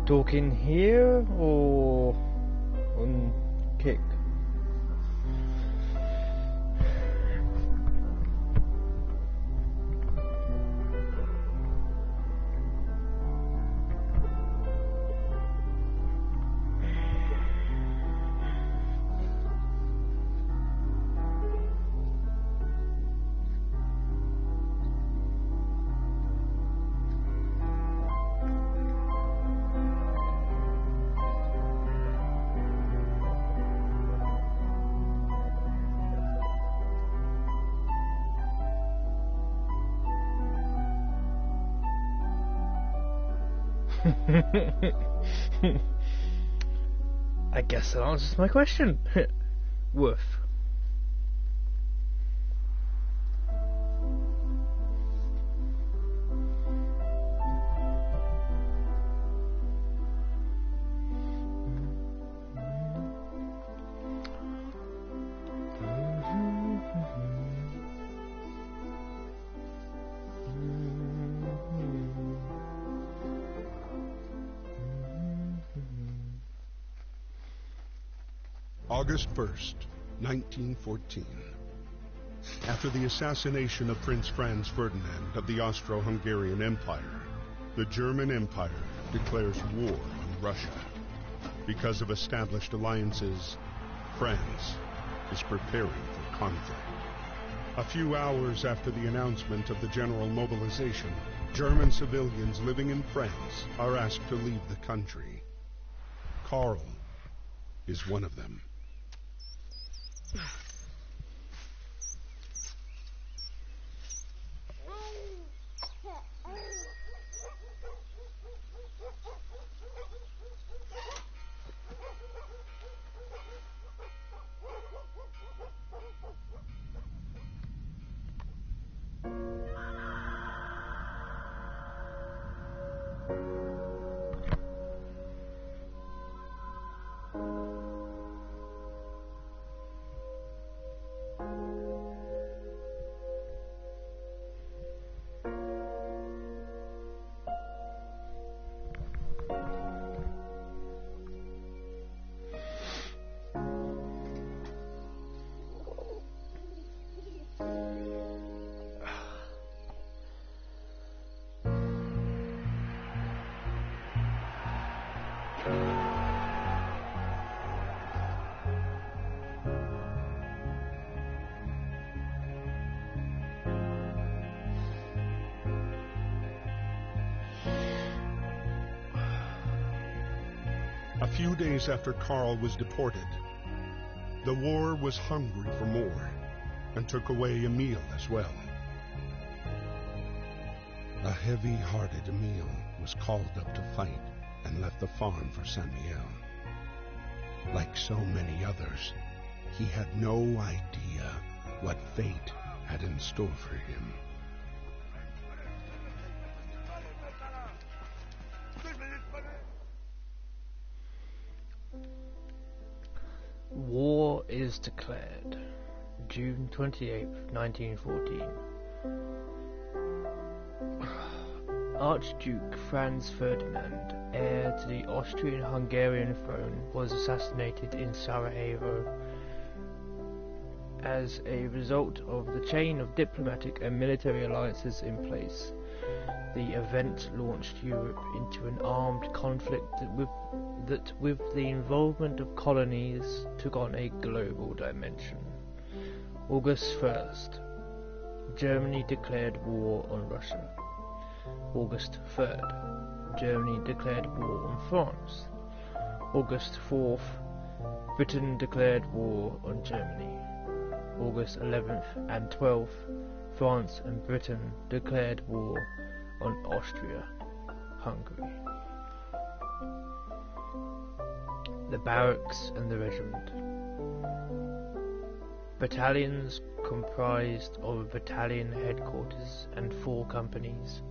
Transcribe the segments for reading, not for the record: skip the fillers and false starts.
Talking here or on Kick? I guess that answers my question. Woof. August 1st, 1914. After the assassination of Prince Franz Ferdinand of the Austro-Hungarian Empire, the German Empire declares war on Russia. Because of established alliances, France is preparing for conflict. A few hours after the announcement of the general mobilization, German civilians living in France are asked to leave the country. Karl is one of them. A few days after Karl was deported, the war was hungry for more and took away Emil as well. A heavy-hearted Emil was called up to fight and left the farm for Saint-Mihiel. Like so many others, he had no idea what fate had in store for him. War is declared. June 28th, 1914. Archduke Franz Ferdinand, heir to the Austrian-Hungarian throne, was assassinated in Sarajevo. As a result of the chain of diplomatic and military alliances in place, the event launched Europe into an armed conflict that with the involvement of colonies took on a global dimension. August 1st, Germany declared war on Russia. August 3rd, Germany declared war on France. August 4th, Britain declared war on Germany. August 11th and 12th, France and Britain declared war on Austria-Hungary. The barracks and the regiment. Battalions comprised of a battalion headquarters and 4 companies.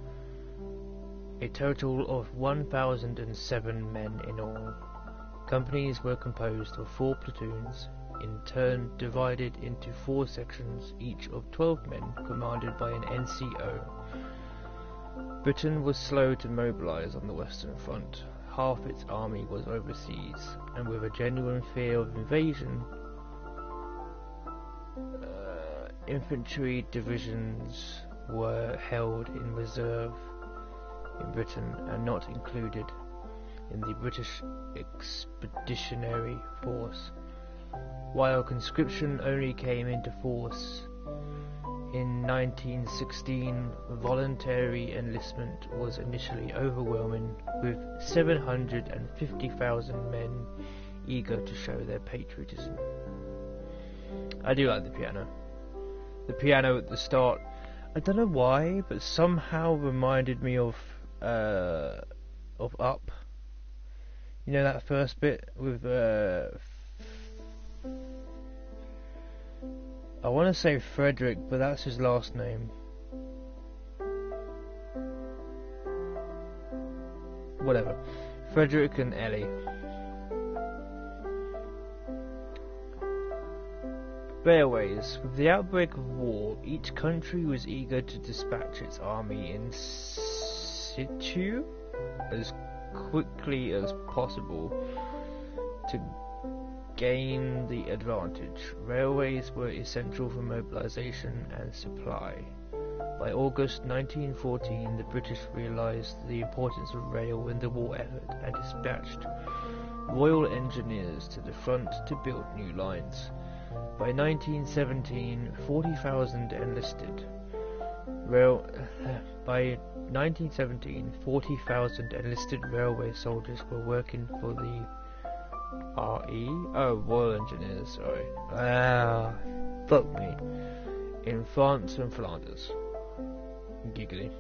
A total of 1,007 men in all. Companies were composed of 4 platoons, in turn divided into 4 sections, each of 12 men commanded by an NCO. Britain was slow to mobilise on the Western Front. half its army was overseas, and with a genuine fear of invasion, infantry divisions were held in reserve in Britain and not included in the British Expeditionary Force, while conscription only came into force in 1916. Voluntary enlistment was initially overwhelming, with 750,000 men eager to show their patriotism. I do like the piano. The piano at the start, I don't know why, but somehow reminded me of Up. You know that first bit with I want to say Frederick, but that's his last name. Whatever. Frederick and Ellie. Railways. With the outbreak of war, each country was eager to dispatch its army in situ as quickly as possible to gain the advantage. Railways were essential for mobilization and supply. By August 1914, the British realized the importance of rail in the war effort and dispatched Royal Engineers to the front to build new lines. By 1917, 40,000 enlisted. By 1917, 40,000 enlisted railway soldiers were working for the Royal Engineers, sorry. Fuck me. In France and Flanders. Giggly.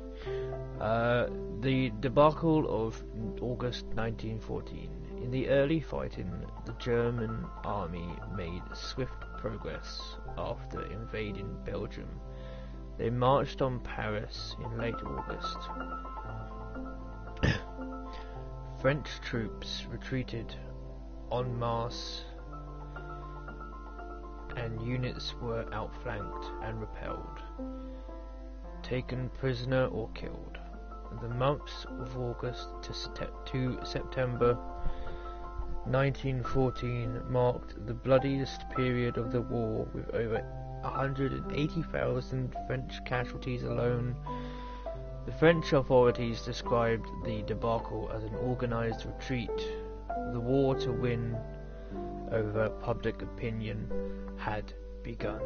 The debacle of August 1914. In the early fighting, the German army made swift progress after invading Belgium. They marched on Paris in late August. French troops retreated en masse, and units were outflanked and repelled, taken prisoner or killed. The months of August to September 1914 marked the bloodiest period of the war, with over 180,000 French casualties alone. The French authorities described the debacle as an organized retreat. The war to win over public opinion had begun.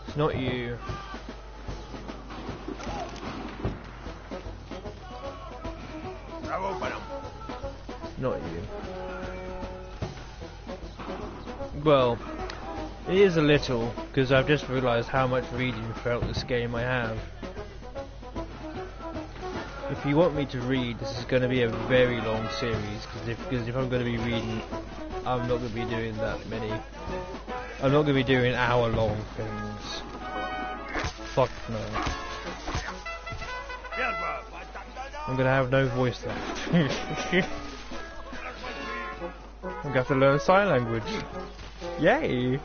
It's not you. Not you. Well, it is a little, because I've just realised how much reading throughout this game I have. If you want me to read, this is going to be a very long series, because if I'm going to be reading, I'm not going to be doing that many. I'm not going to be doing hour-long things. Fuck no. I'm going to have no voice left. I'm going to have to learn sign language. Yay!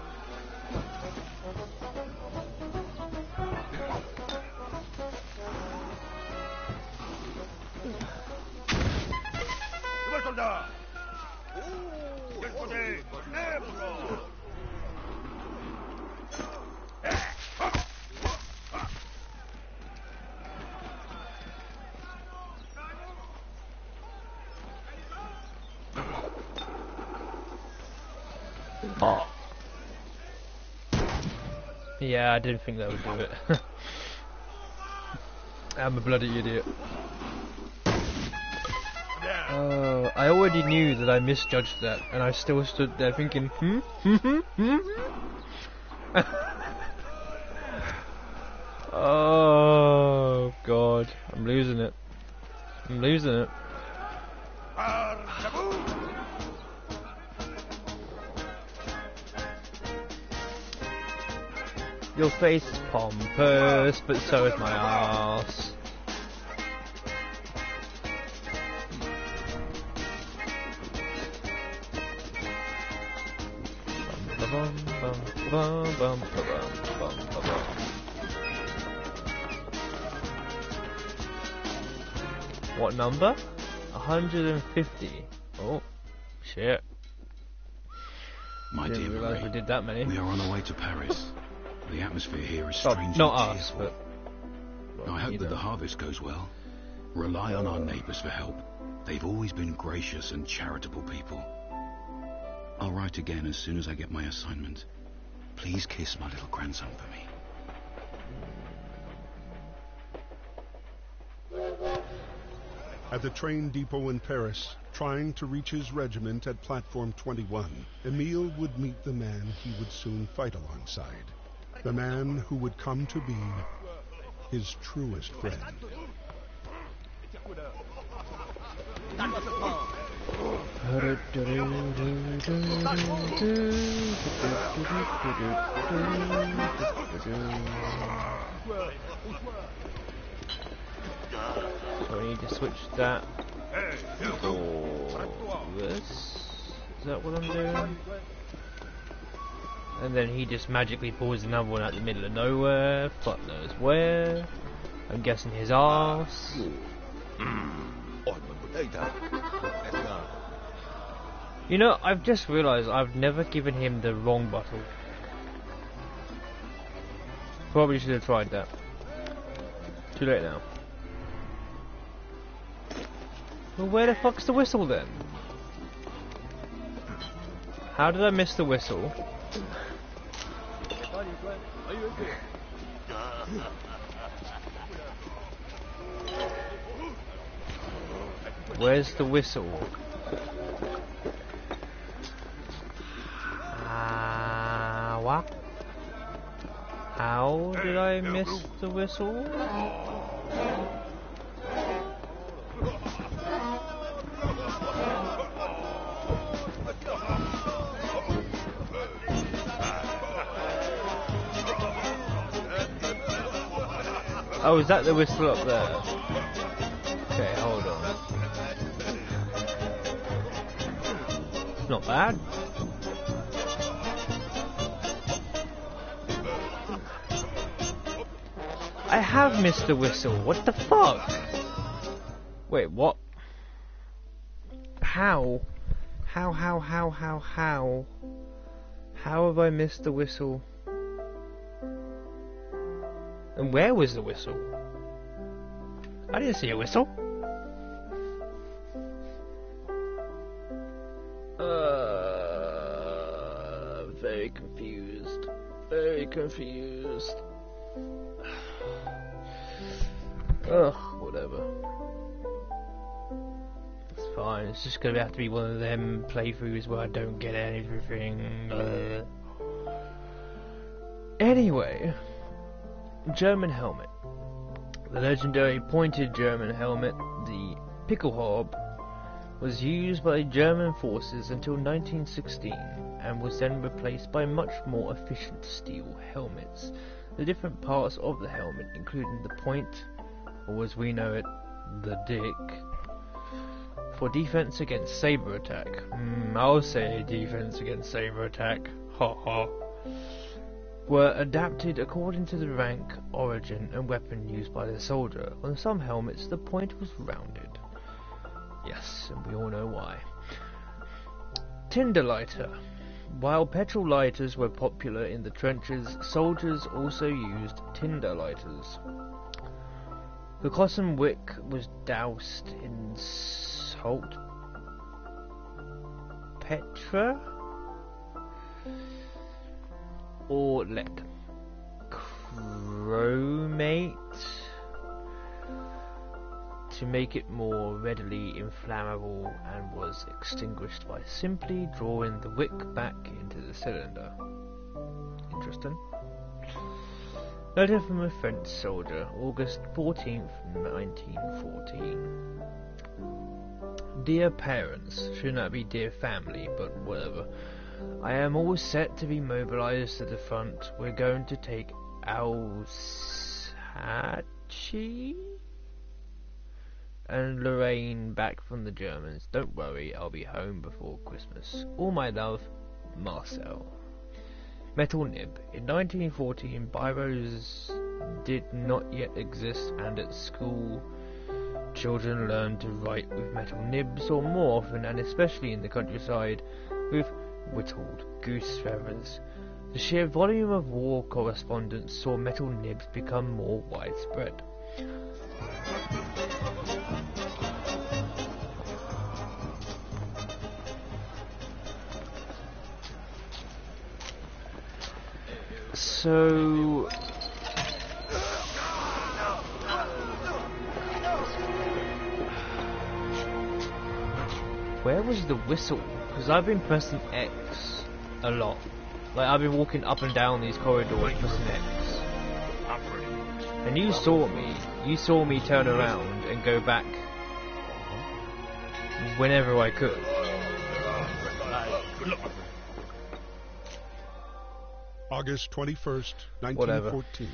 Oh. Yeah, I didn't think that would do it. I'm a bloody idiot. I already knew that I misjudged that, and I still stood there thinking, Oh God, I'm losing it. I'm losing it. Your face is pompous, but so is my ass. What number? 150. Oh, shit. My dear Didn't realise Marie, we did that many. we are on our way to Paris. The atmosphere here is Oh, strangely not us, cheerful. but I hope that the harvest goes well. Rely on our neighbours for help. They've always been gracious and charitable people. I'll write again as soon as I get my assignment. Please kiss my little grandson for me. At the train depot in Paris, trying to reach his regiment at platform 21, Emile would meet the man he would soon fight alongside. The man who would come to be his truest friend. So I need to switch that for this. Is that what I'm doing? And then he just magically pulls another one out the middle of nowhere. Fuck knows where. I'm guessing his arse. You know, I've just realised I've never given him the wrong bottle. Probably should have tried that. Too late now. Well, where the fuck's the whistle then? How did I miss the whistle? Where's the whistle? What? How did I miss the whistle? Oh, is that the whistle up there? Okay, hold on. It's not bad. I have missed the whistle. What the fuck? Wait, what? How? How have I missed the whistle? And where was the whistle? I didn't see a whistle. Very confused. Very confused. Ugh, whatever. It's fine. It's just gonna have to be one of them playthroughs where I don't get anything. Anyway. German helmet. The legendary pointed German helmet, the Pickelhaube, was used by German forces until 1916 and was then replaced by much more efficient steel helmets. The different parts of the helmet, including the point, or as we know it, the dick, for defense against saber attack. I'll say defense against saber attack. Ha ha. Were adapted according to the rank, origin and weapon used by the soldier. On some helmets the point was rounded. Yes, and we all know why. Tinder lighter. While petrol lighters were popular in the trenches, soldiers also used tinder lighters. The cotton wick was doused in salt petra or lead. Chromate to make it more readily inflammable and was extinguished by simply drawing the wick back into the cylinder. Interesting. Letter from a French soldier, August 14th, 1914. Dear parents, should not be dear family, but whatever. I am all set to be mobilized to the front. We're going to take Alsace and Lorraine back from the Germans. Don't worry, I'll be home before Christmas. All my love, Marcel. Metal nib. In 1914, biros did not yet exist, and at school, children learned to write with metal nibs, or more often, and especially in the countryside, with whittled goose feathers. The sheer volume of war correspondence saw metal nibs become more widespread. So where was the whistle? Because I've been pressing X a lot. Like, I've been walking up and down these corridors pressing X. And you saw me turn around and go back whenever I could. August 21st, 1914.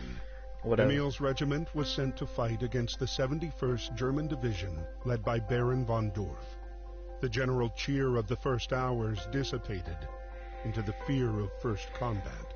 Whatever. Emil's regiment was sent to fight against the 71st German Division, led by Baron von Dorf. The general cheer of the first hours dissipated into the fear of first combat.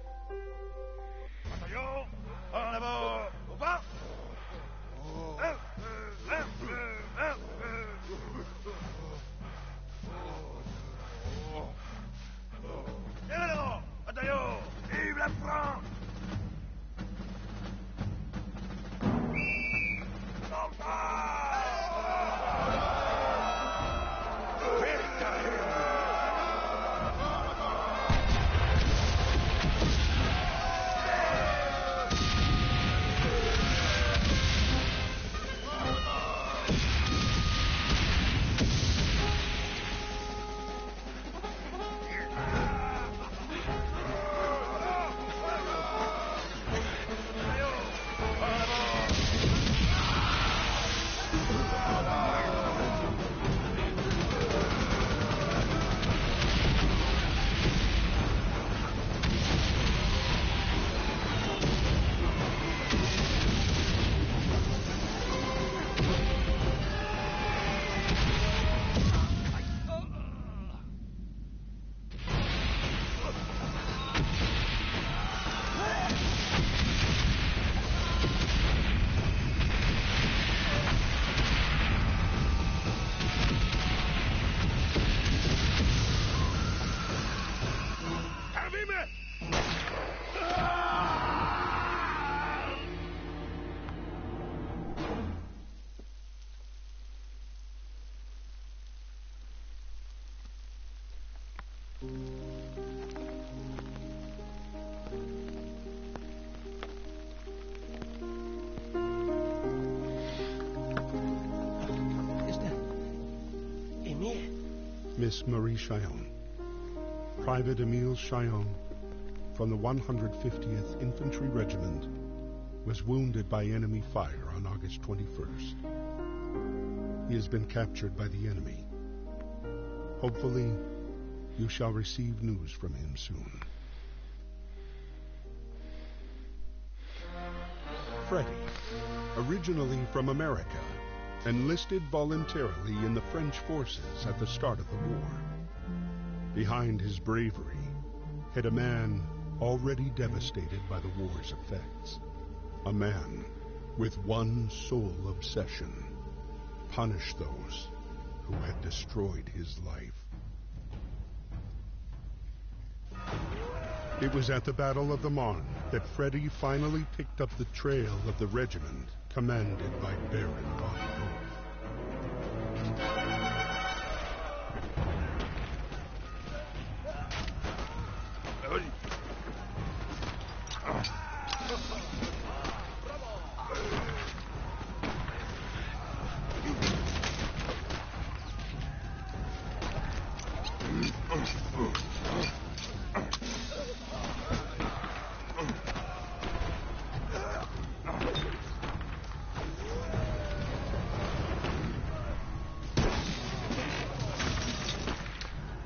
Miss Marie Chillon. Private Emile Chillon, from the 150th Infantry Regiment, was wounded by enemy fire on August 21st. He has been captured by the enemy. Hopefully, you shall receive news from him soon. Freddy, originally from America, enlisted voluntarily in the French forces at the start of the war. Behind his bravery hid a man already devastated by the war's effects. A man with one sole obsession: punish those who had destroyed his life. It was at the Battle of the Marne that Freddy finally picked up the trail of the regiment commanded by Baron von Dorf.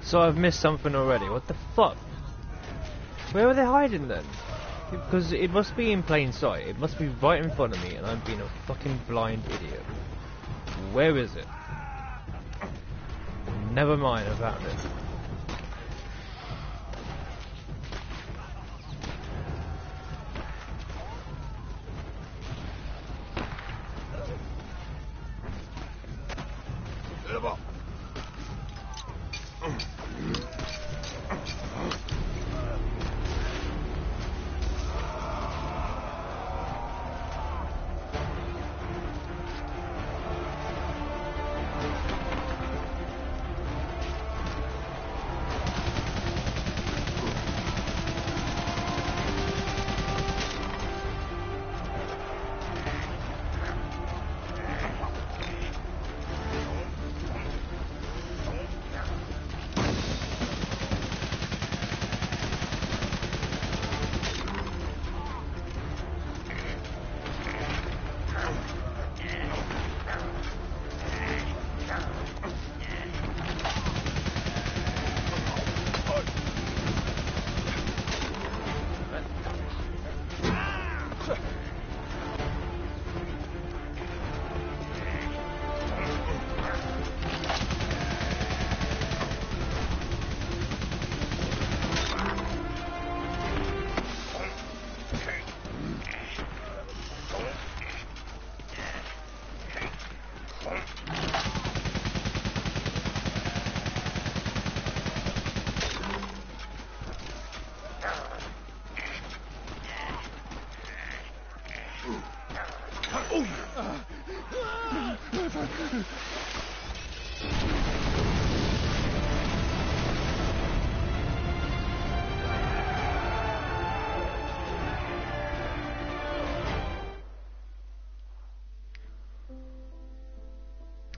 So I've missed something already. What the fuck? Where are they hiding then? Because it must be in plain sight. It must be right in front of me and I'm being a fucking blind idiot. Where is it? Never mind, I found it.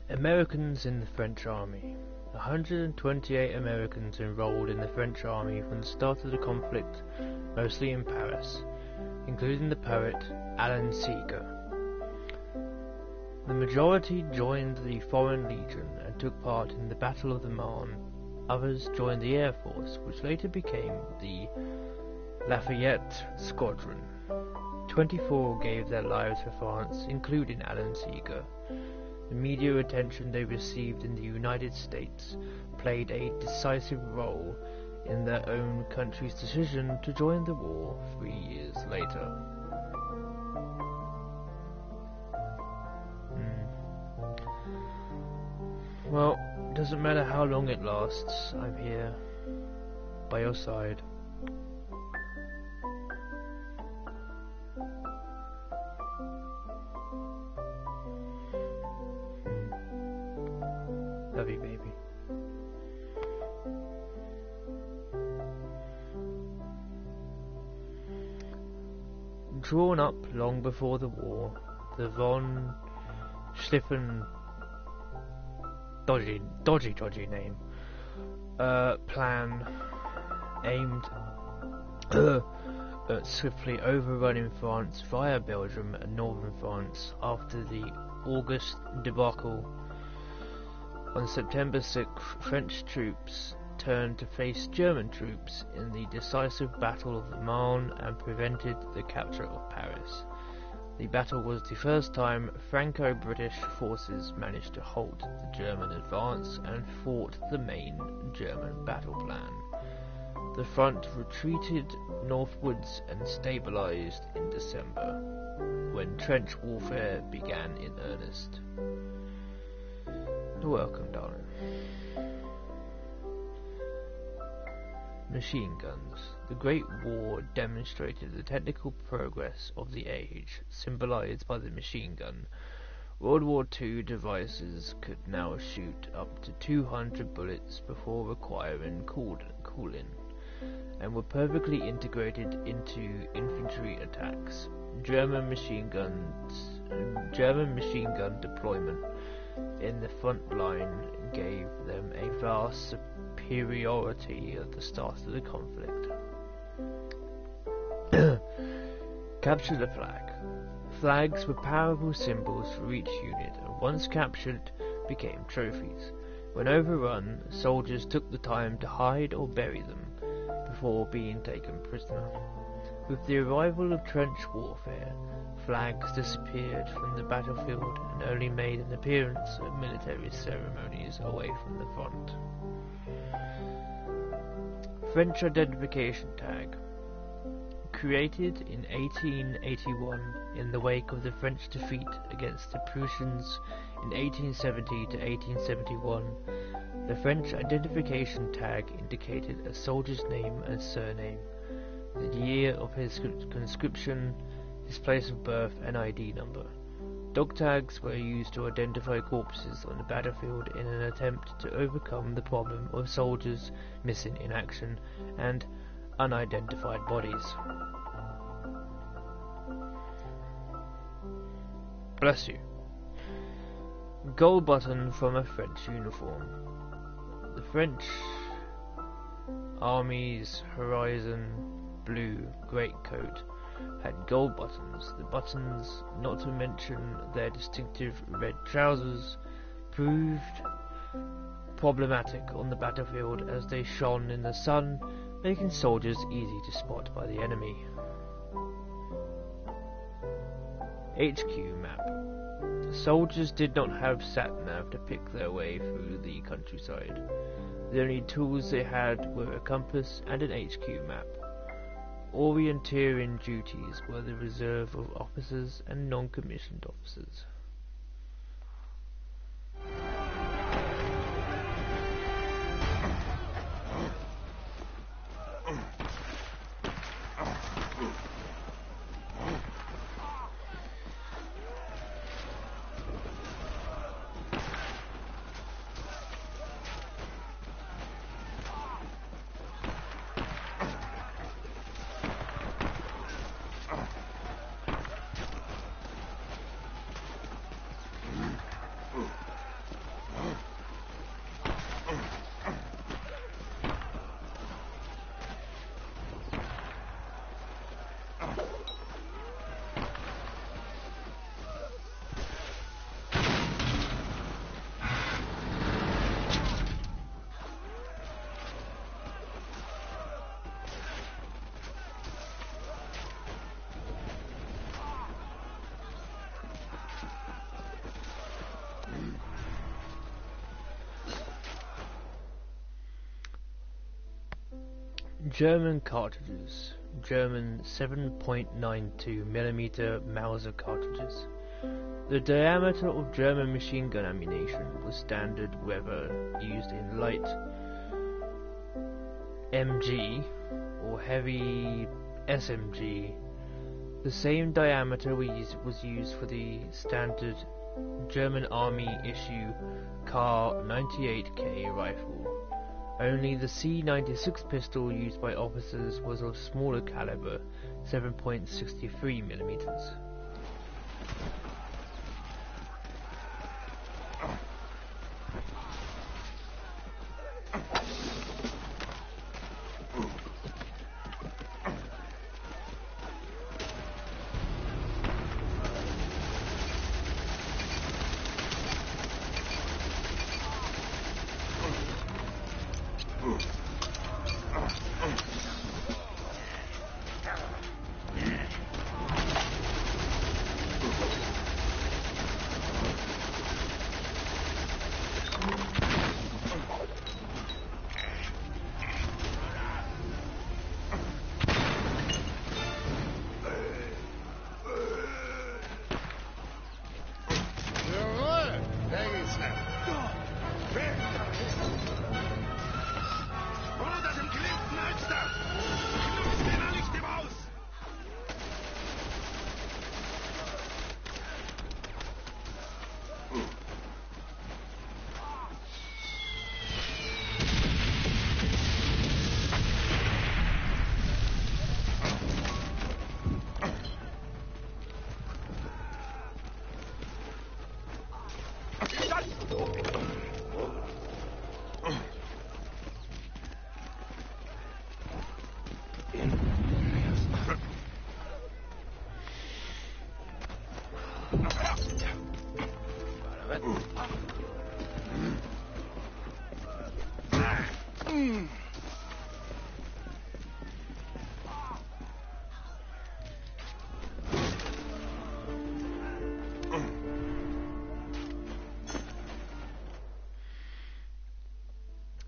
Americans in the French Army. 128 Americans enrolled in the French Army from the start of the conflict, mostly in Paris, including the poet Alan Seeger. The majority joined the Foreign Legion and took part in the Battle of the Marne. Others joined the Air Force, which later became the Lafayette Squadron. 24 gave their lives for France, including Alan Seeger. The media attention they received in the United States played a decisive role in their own country's decision to join the war 3 years later. Well, doesn't matter how long it lasts, I'm here, by your side. Love you, baby. Drawn up long before the war, the von Schlieffen dodgy name plan aimed at swiftly overrunning France via Belgium and northern France after the August debacle. On September 6, French troops turned to face German troops in the decisive Battle of the Marne and prevented the capture of Paris. The battle was the first time Franco-British forces managed to halt the German advance and fought the main German battle plan. The front retreated northwards and stabilized in December, when trench warfare began in earnest. Welcome, darling. Machine guns. The Great War demonstrated the technical progress of the age, symbolized by the machine gun. World War II devices could now shoot up to 200 bullets before requiring cooling, and were perfectly integrated into infantry attacks. German machine gun deployment in the front line gave them a vast superiority at the start of the conflict. Capture the flag. Flags were powerful symbols for each unit, and once captured, became trophies. When overrun, soldiers took the time to hide or bury them before being taken prisoner. With the arrival of trench warfare, flags disappeared from the battlefield and only made an appearance at military ceremonies away from the front. French identification tag. Created in 1881 in the wake of the French defeat against the Prussians in 1870 to 1871, the French identification tag indicated a soldier's name and surname, the year of his conscription, his place of birth and ID number. Dog tags were used to identify corpses on the battlefield in an attempt to overcome the problem of soldiers missing in action and unidentified bodies. Bless you. Gold button from a French uniform. The French Army's horizon blue greatcoat had gold buttons. The buttons, not to mention their distinctive red trousers, proved problematic on the battlefield as they shone in the sun, making soldiers easy to spot by the enemy. HQ map. Soldiers did not have sat-nav to pick their way through the countryside. The only tools they had were a compass and an HQ map. Orienteering duties were the reserve of officers and non-commissioned officers. German cartridges. German 7.92mm Mauser cartridges. The diameter of German machine gun ammunition was standard whether used in light MG or heavy SMG. The same diameter was used for the standard German Army issue Kar 98K rifle. Only the C96 pistol used by officers was of smaller caliber, 7.63mm.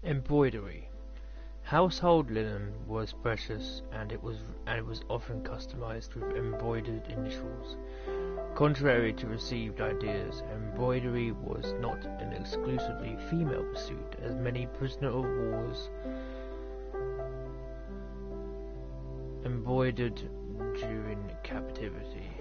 Embroidery. Household linen was precious, and it was often customized with embroidered initials. Contrary to received ideas, embroidery was not an exclusively female pursuit, as many prisoner of wars embroidered during captivity.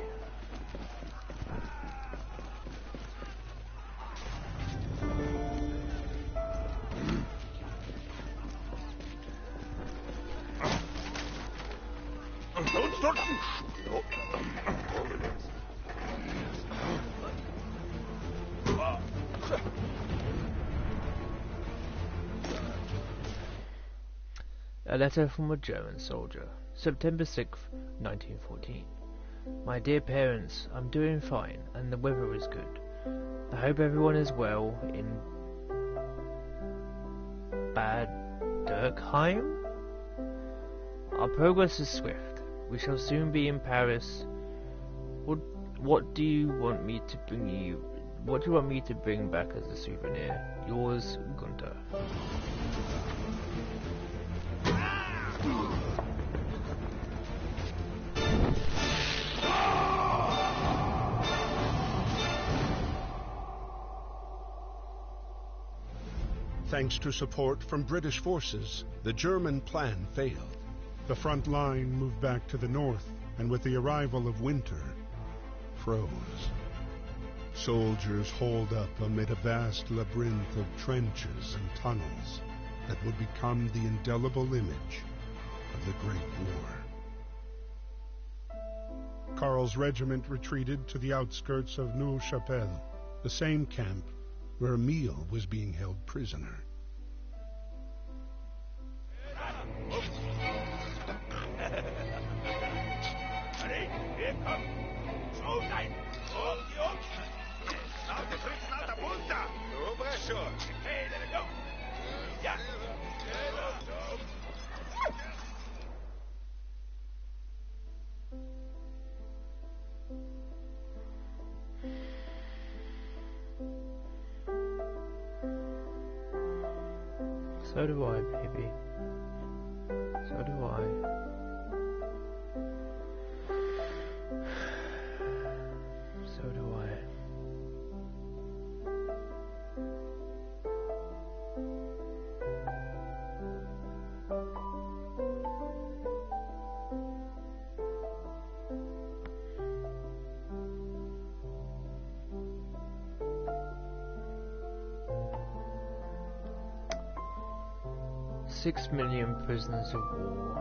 A letter from a German soldier. September 6th, 1914. My dear parents, I'm doing fine, and the weather is good. I hope everyone is well in Bad Dürkheim. Our progress is swift. We shall soon be in Paris. What do you want me to bring you? What do you want me to bring back as a souvenir? Yours, Gunther. Thanks to support from British forces, the German plan failed. The front line moved back to the north, and with the arrival of winter, froze. Soldiers holed up amid a vast labyrinth of trenches and tunnels that would become the indelible image of the Great War. Karl's regiment retreated to the outskirts of Neuve-Chapelle, the same camp where Emile was being held prisoner. So do I, baby. So do I. So do I. "6 million prisoners of war.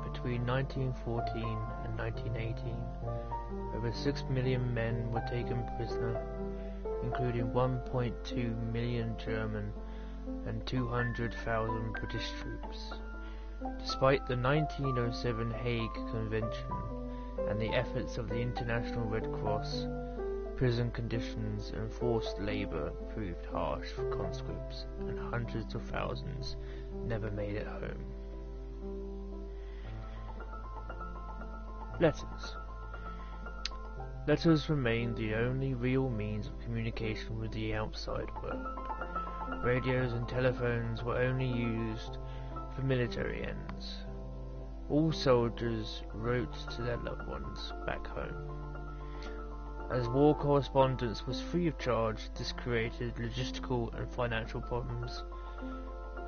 Between 1914 and 1918, over 6 million men were taken prisoner, including 1.2 million German and 200,000 British troops. Despite the 1907 Hague Convention and the efforts of the International Red Cross, prison conditions and forced labour proved harsh for conscripts, and hundreds of thousands never made it home." Letters. Letters remained the only real means of communication with the outside world. Radios and telephones were only used for military ends. All soldiers wrote to their loved ones back home. As war correspondence was free of charge, this created logistical and financial problems.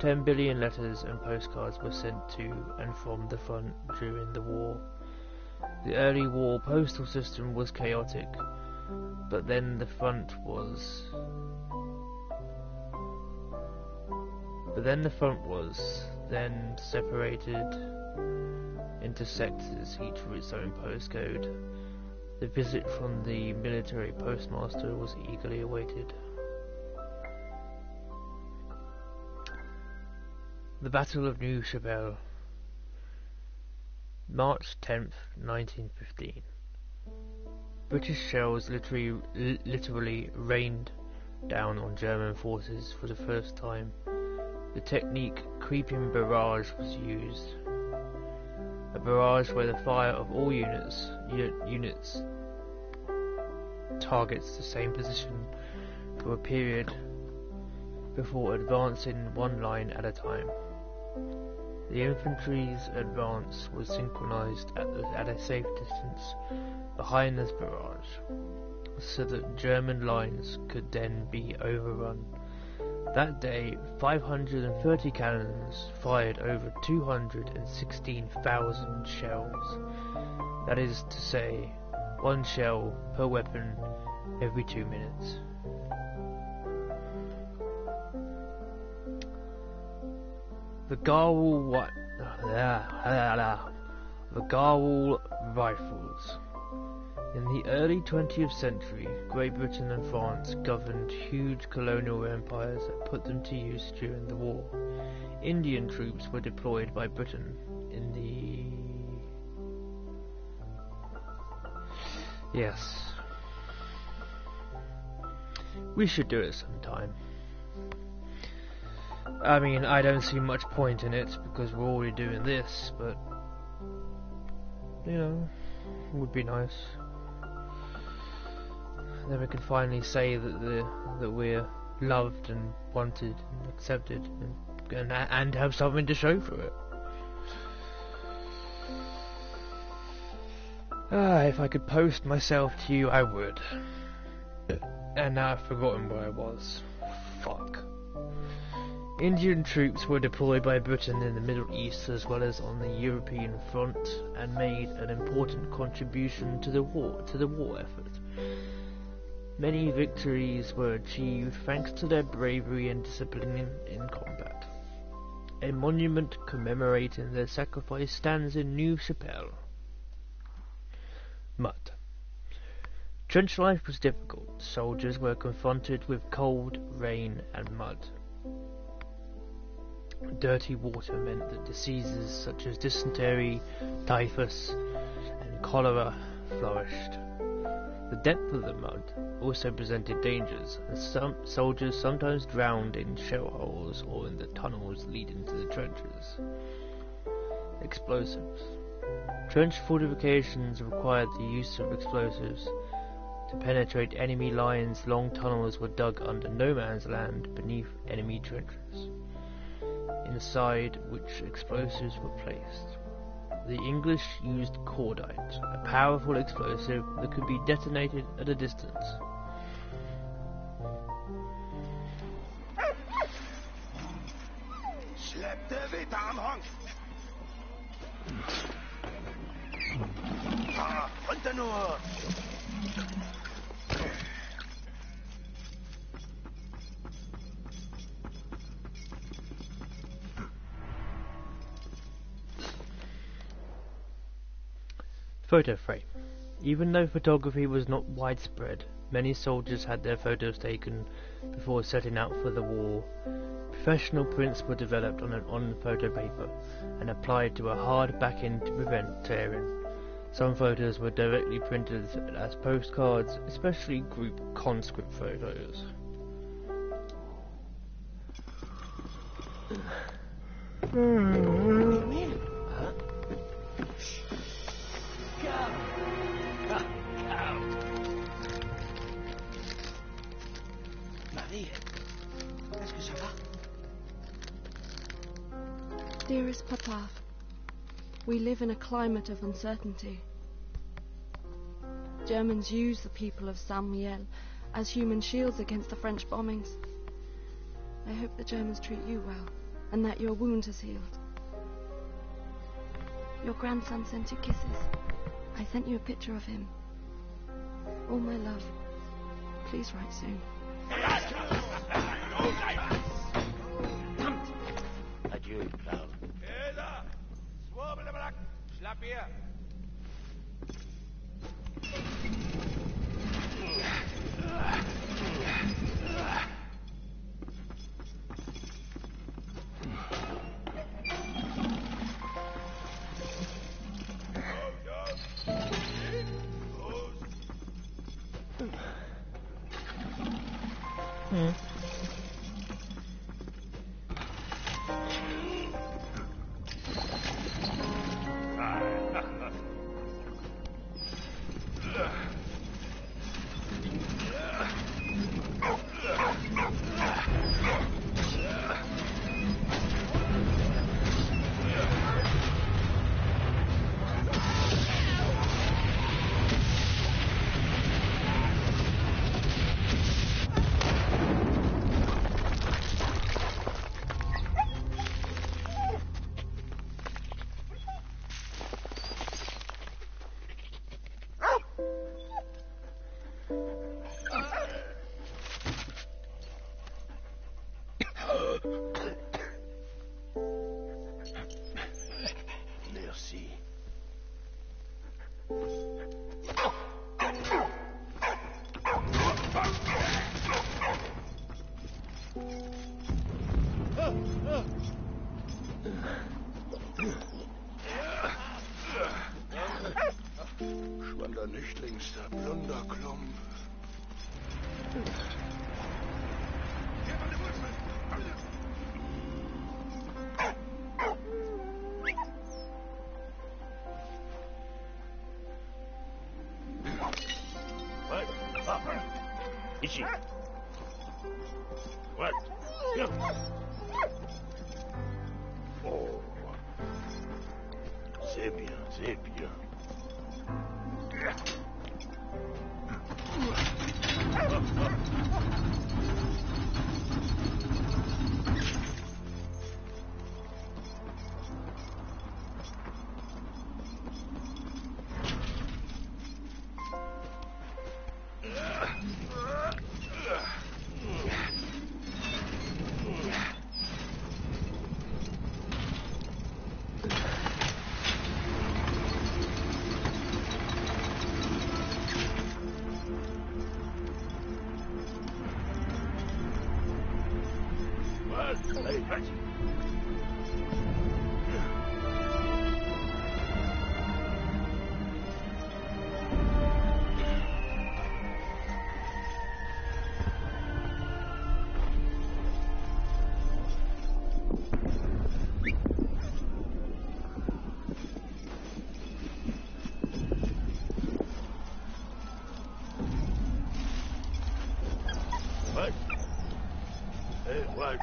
10 billion letters and postcards were sent to and from the front during the war. The early war postal system was chaotic, but then the front was then separated into sectors, each with its own postcode. The visit from the military postmaster was eagerly awaited. The Battle of Neuve-Chapelle, March 10th, 1915. British shells literally rained down on German forces for the first time. The technique creeping barrage was used. A barrage where the fire of all units targets the same position for a period before advancing one line at a time. The infantry's advance was synchronized at a safe distance behind this barrage, so that German lines could then be overrun. That day, 530 cannons fired over 216,000 shells. That is to say, one shell per weapon every 2 minutes. The Garwal rifles. In the early 20th century, Great Britain and France governed huge colonial empires that put them to use during the war. Indian troops were deployed by Britain in the... Yes. We should do it sometime. I mean, I don't see much point in it because we're already doing this, but you know, it would be nice. Then we can finally say that we're loved and wanted and accepted and have something to show for it. If I could post myself to you, I would. And now I've forgotten where I was. Fuck. Indian troops were deployed by Britain in the Middle East as well as on the European front and made an important contribution to the war effort. Many victories were achieved thanks to their bravery and discipline in combat. A monument commemorating their sacrifice stands in New Chapelle. Mud. Trench life was difficult. Soldiers were confronted with cold, rain and mud. Dirty water meant that diseases such as dysentery, typhus and cholera flourished. The depth of the mud also presented dangers, and some soldiers sometimes drowned in shell holes or in the tunnels leading to the trenches. Explosives. Trench fortifications required the use of explosives. To penetrate enemy lines, long tunnels were dug under no man's land beneath enemy trenches, inside which explosives were placed. The English used cordite, a powerful explosive that could be detonated at a distance. Photo frame. Even though photography was not widespread, many soldiers had their photos taken before setting out for the war. Professional prints were developed on photo paper and applied to a hard backing to prevent tearing. Some photos were directly printed as postcards, especially group conscript photos. Dearest Papa, we live in a climate of uncertainty. Germans use the people of Saint-Mihiel as human shields against the French bombings. I hope the Germans treat you well, and that your wound has healed. Your grandson sent you kisses. I sent you a picture of him. All my love. Please write soon. Adieu, Cloud. Schwander Nüchtlingster Plunderklump. What? Ichi. What? Yeah. Oh. Sehr bien, sehr bien. What? Hey, what?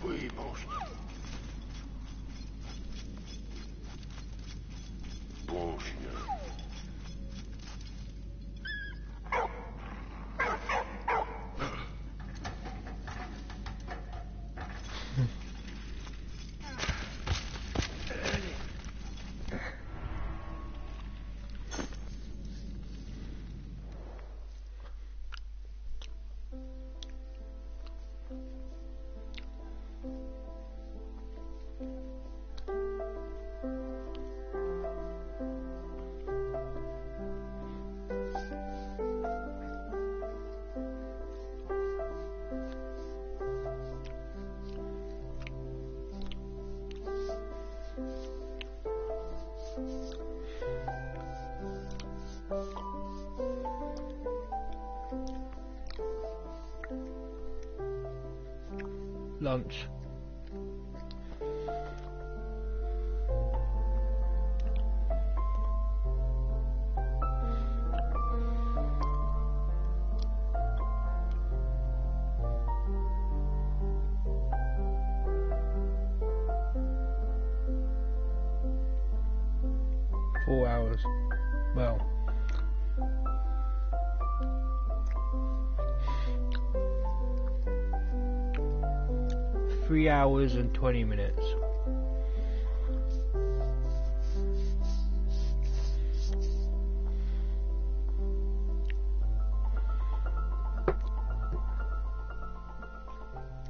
Oui, monstre. Bon chien. Lunch. Hours. Well, 3 hours and 20 minutes.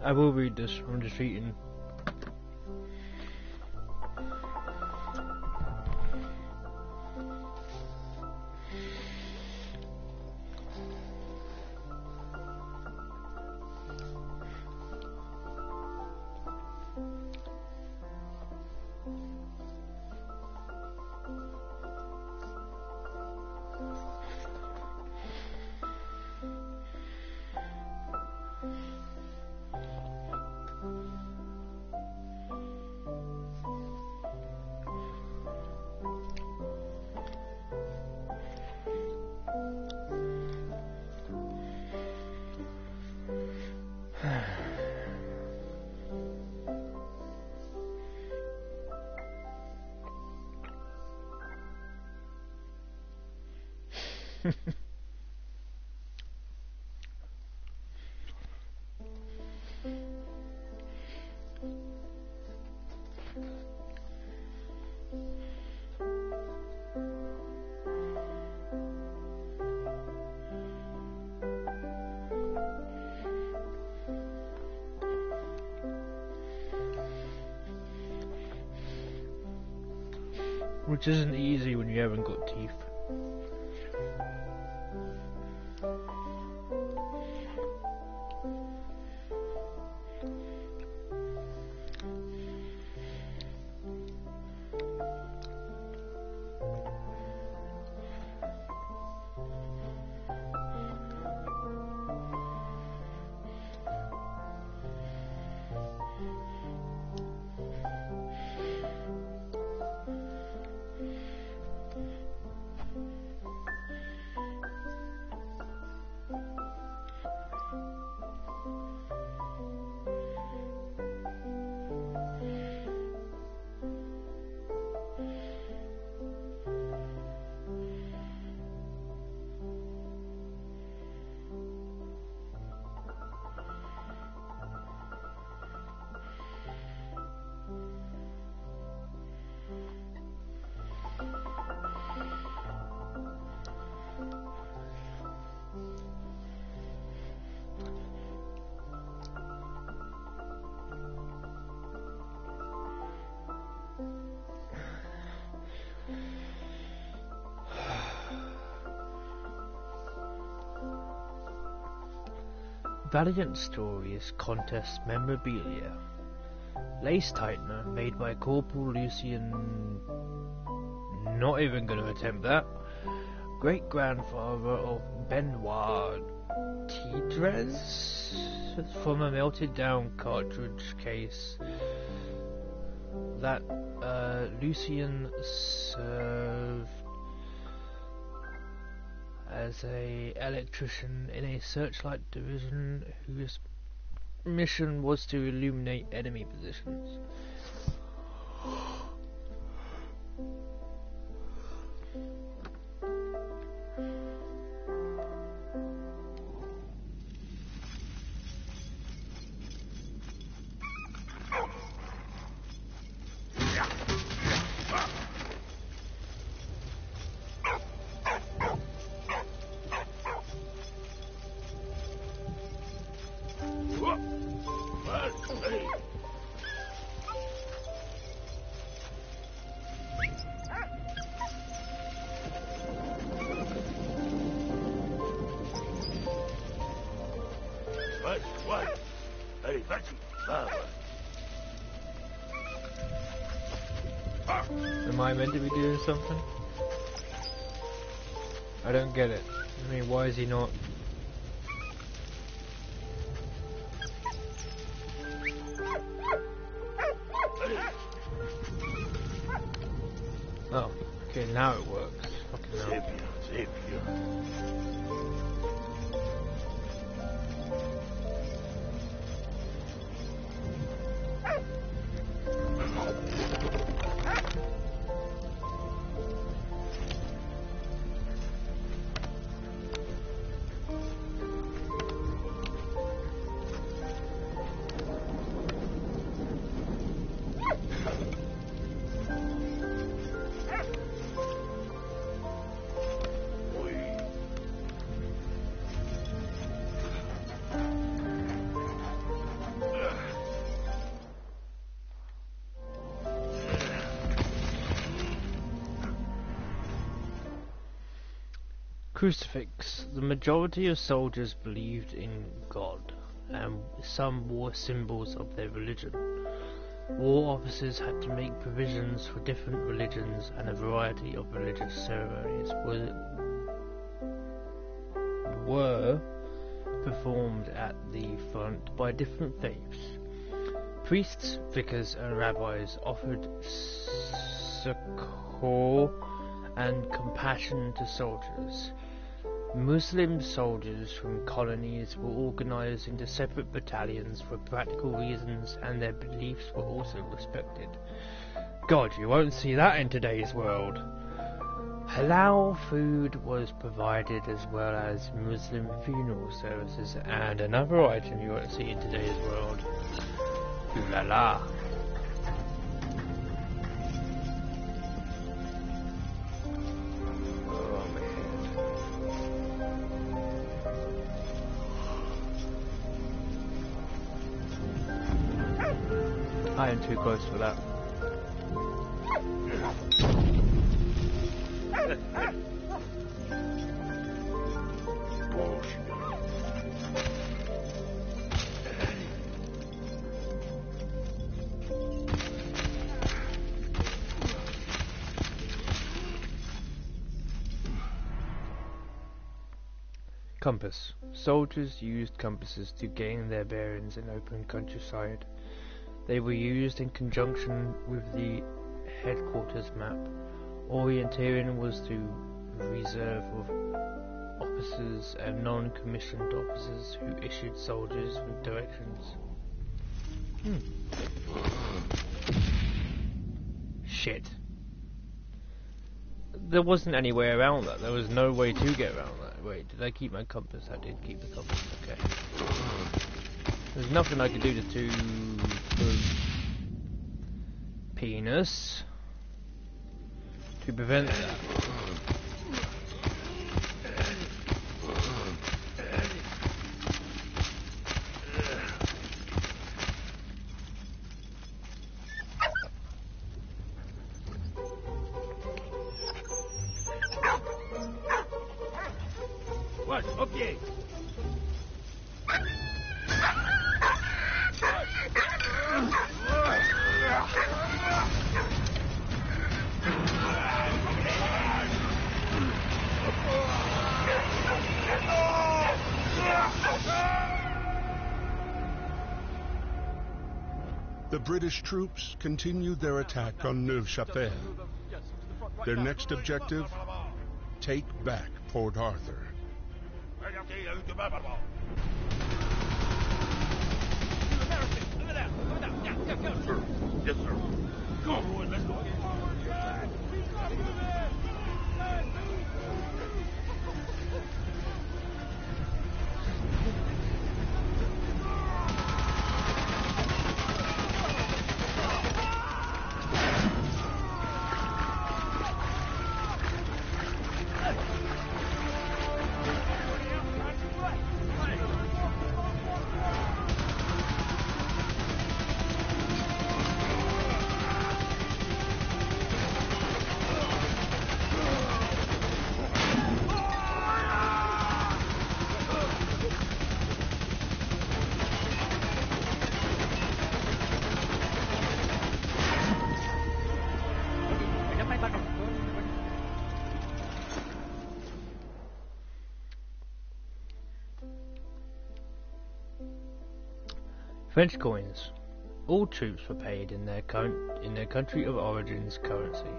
I will read this. I'm just eating. Which isn't easy when you haven't got teeth. Valiant Stories Contest Memorabilia. Lace tightener made by Corporal Lucian. Not even going to attempt that. Great grandfather of Benoit Tidres from a melted down cartridge case that Lucian served as a electrician in a searchlight division whose mission was to illuminate enemy positions. Am I meant to be doing something? I don't get it. I mean, why is he not? Oh, okay, now it works. Fucking hell. Crucifix. The majority of soldiers believed in God, and some wore symbols of their religion. War officers had to make provisions for different religions, and a variety of religious ceremonies were performed at the front by different faiths. Priests, vicars, and rabbis offered succor and compassion to soldiers. Muslim soldiers from colonies were organized into separate battalions for practical reasons, and their beliefs were also respected. God, you won't see that in today's world. Halal food was provided, as well as Muslim funeral services, and another item you won't see in today's world. Ooh la la. I am too close for that. Bullshit. Compass. Soldiers used compasses to gain their bearings in open countryside. They were used in conjunction with the headquarters map. Orienteering was to reserve of officers and non-commissioned officers who issued soldiers with directions. Shit. There wasn't any way around that. There was no way to get around that. Wait, did I keep my compass? I did keep the compass. Okay. There's nothing I could do to penis to prevent that. What? Okay. The British troops continued their attack on Neuve-Chapelle. Their next objective, take back Port Arthur. Yes, sir. Come on, boys, let's go. French coins. All troops were paid in their country of origin's currency,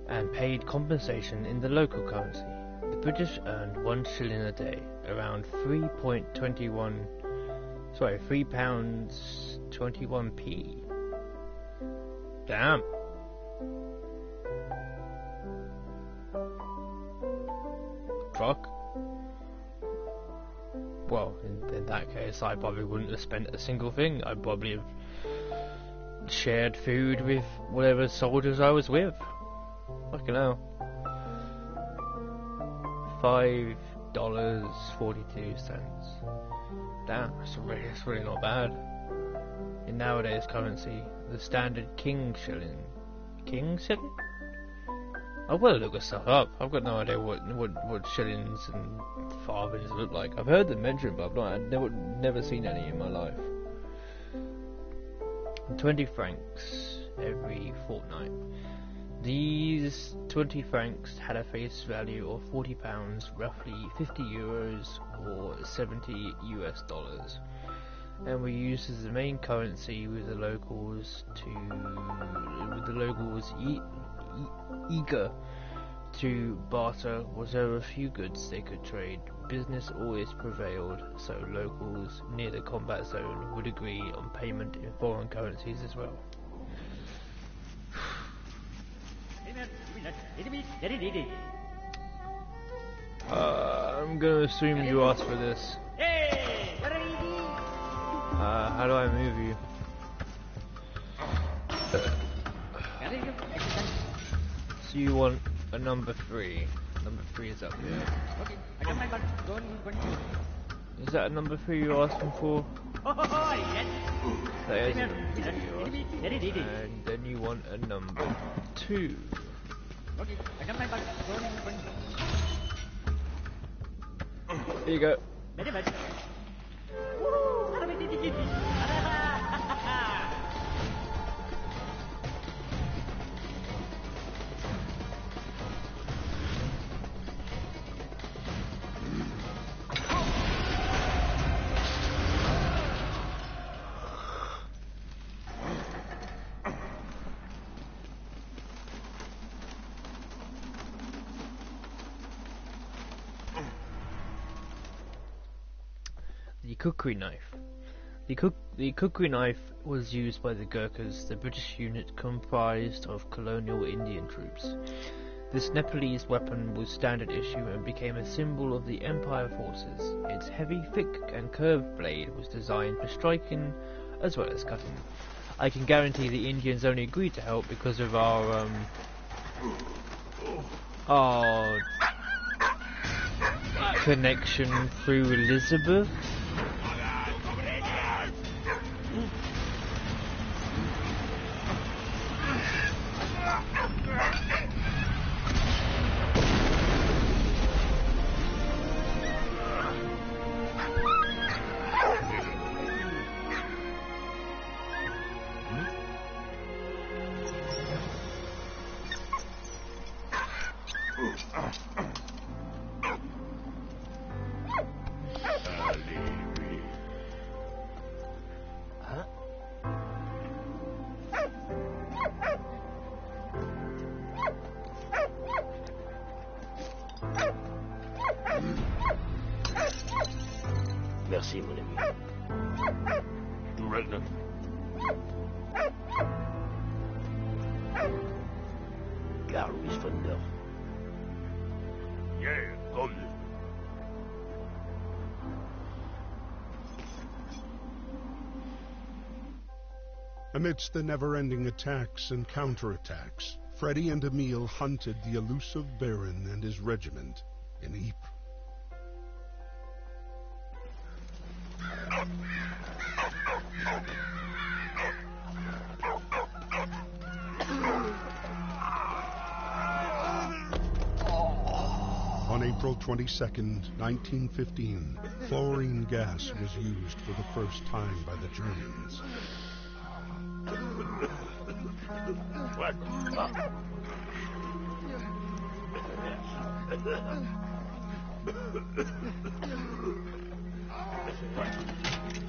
and paid compensation in the local currency. The British earned 1 shilling a day, around £3.21p. Damn. Fuck. Well, in that case, I probably wouldn't have spent a single thing. I'd probably have shared food with whatever soldiers I was with. Fucking hell. $5.42. Damn, that's really not bad. In nowadays currency, the standard king shilling. King shilling? I will look this stuff up. I've got no idea what shillings and farthings look like. I've heard them mentioned, but I've never seen any in my life. 20 francs every fortnight. These 20 francs had a face value of £40, roughly 50 euros or 70 US dollars, and were used as the main currency with the locals eager to barter whatever few goods they could trade. Business always prevailed, so locals near the combat zone would agree on payment in foreign currencies as well. I'm gonna assume you asked for this. How do I move you? So you want a number 3. Number 3 is up here. Is that a number 3 you're asking for? That is a number 3 you're asking for. And then you want a number 2. Here you go. The cookery knife. The cookery knife was used by the Gurkhas, the British unit comprised of colonial Indian troops. This Nepalese weapon was standard issue and became a symbol of the Empire forces. Its heavy, thick and curved blade was designed for striking as well as cutting. I can guarantee the Indians only agreed to help because of our connection through Elizabeth. Merci, mon ami. Du regnet. Gar is vandaag. Ja, kom. Amidst the never-ending attacks and counterattacks, Freddy and Emile hunted the elusive Baron and his regiment in Ypres. On April 22nd, 1915, chlorine gas was used for the first time by the Germans. What?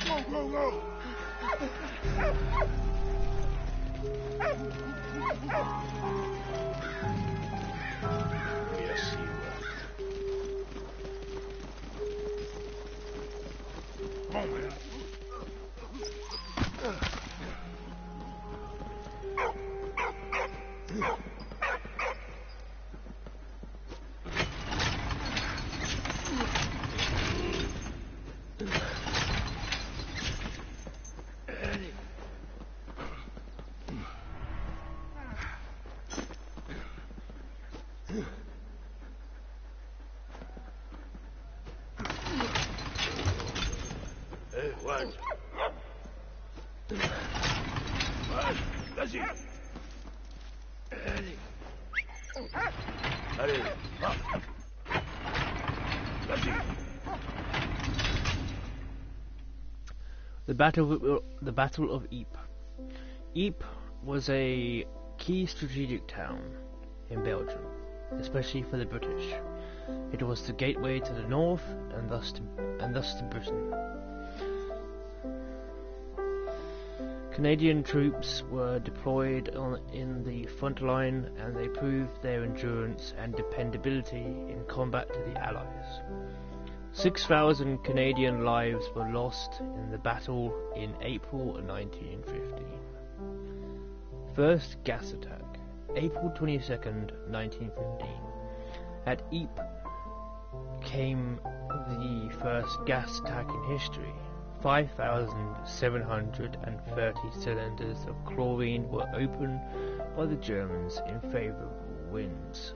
Go, go, go! Yes, you will. Come on, man. What? What? Vas-y. Allez. Allez. Vas-y. The Battle of Ypres. Ypres was a key strategic town in Belgium, especially for the British. It was the gateway to the north and thus to Britain. Canadian troops were deployed in the front line, and they proved their endurance and dependability in combat to the Allies. 6,000 Canadian lives were lost in the battle in April 1915. First gas attack, April 22nd, 1915. At Ypres came the first gas attack in history. 5,730 cylinders of chlorine were opened by the Germans in favourable winds.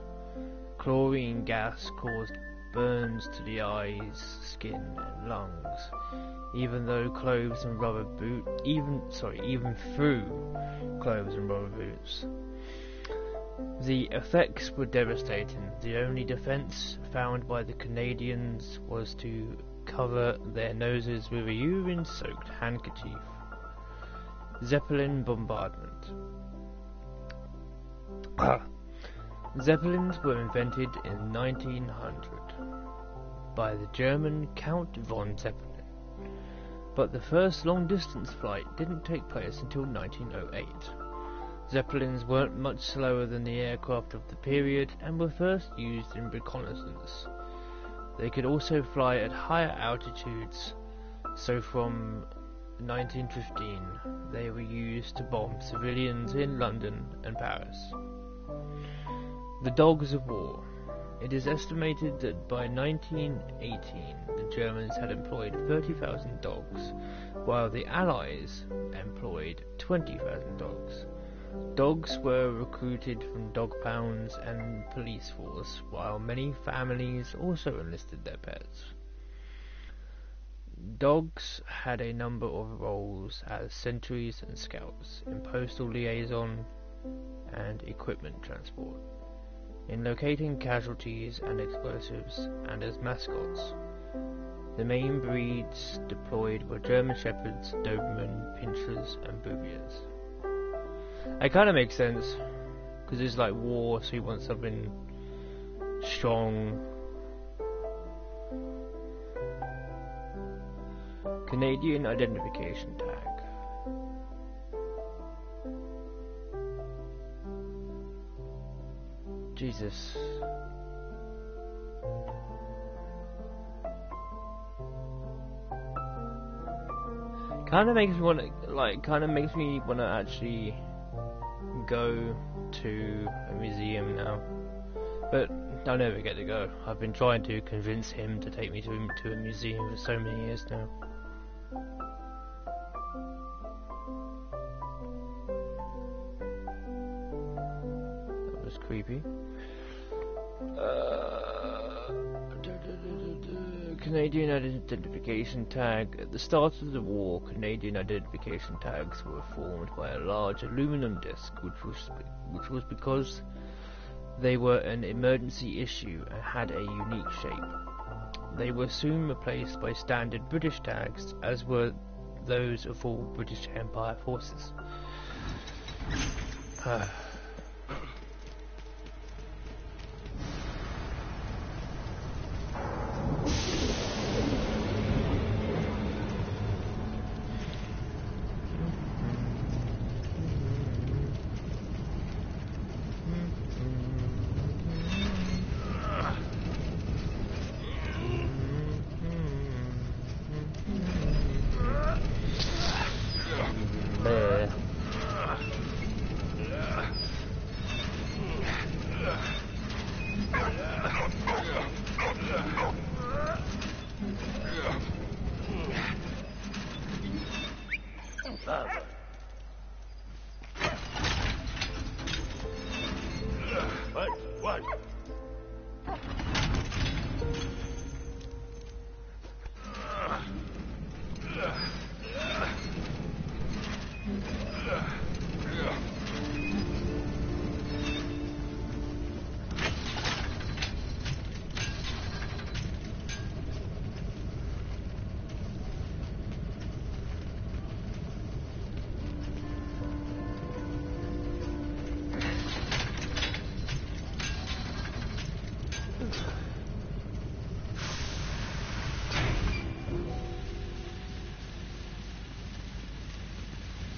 Chlorine gas caused burns to the eyes, skin and lungs, even through clothes and rubber boots. The effects were devastating. The only defense found by the Canadians was to cover their noses with a urine-soaked handkerchief. Zeppelin bombardment. Zeppelins were invented in 1900 by the German Count von Zeppelin, but the first long-distance flight didn't take place until 1908. Zeppelins weren't much slower than the aircraft of the period and were first used in reconnaissance. They could also fly at higher altitudes, so from 1915 they were used to bomb civilians in London and Paris. The Dogs of War. It is estimated that by 1918 the Germans had employed 30,000 dogs, while the Allies employed 20,000 dogs. Dogs were recruited from dog pounds and police force, while many families also enlisted their pets. Dogs had a number of roles as sentries and scouts, in postal liaison and equipment transport, in locating casualties and explosives, and as mascots. The main breeds deployed were German Shepherds, Doberman, Pinschers, and Bouviers. It kind of makes sense, because it's like war, so you want something strong. Canadian identification tag. Jesus. Kind of makes me want to, actually go to a museum now, but I'll never get to go. I've been trying to convince him to take me to a museum for so many years now. That was creepy. Canadian identification tag. At the start of the war, Canadian identification tags were formed by a large aluminum disc, which was because they were an emergency issue and had a unique shape. They were soon replaced by standard British tags, as were those of all British Empire forces.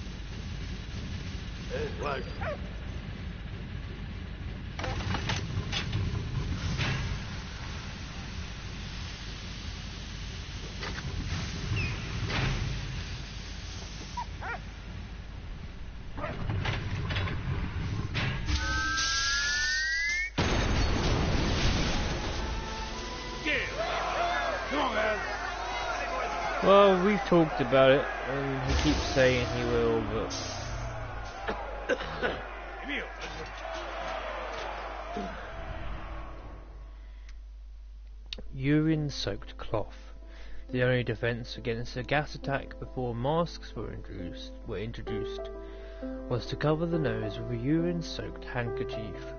What? What? Well, we've talked about it, and he keeps saying he will, but... Urine-soaked cloth. The only defense against a gas attack before masks were introduced. was to cover the nose with a urine-soaked handkerchief.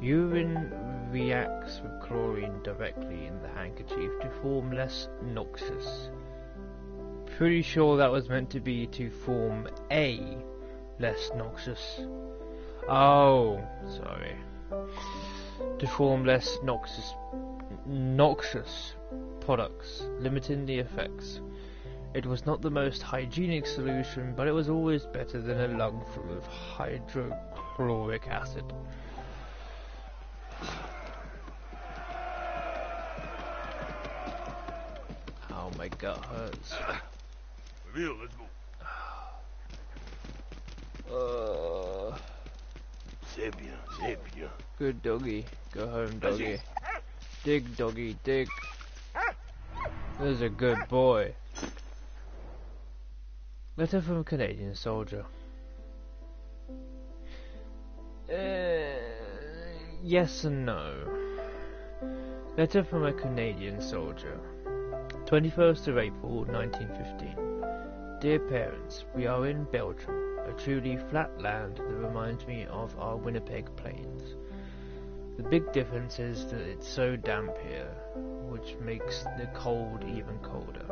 Urine reacts with chlorine directly in the handkerchief to form less noxious. Pretty sure that was meant to be to form a less noxious. Oh, sorry. To form less noxious products, limiting the effects. It was not the most hygienic solution, but it was always better than a lung full of hydrochloric acid. Oh, my gut hurts. Reveal, let's go. C'est bien, c'est bien. Good doggy. Go home, doggy. Dig, doggy, dig. There's a good boy. Letter from a Canadian soldier. Yes and no. Letter from a Canadian soldier. 21st of April 1915. Dear parents, we are in Belgium, a truly flat land that reminds me of our Winnipeg plains. The big difference is that it's so damp here, which makes the cold even colder.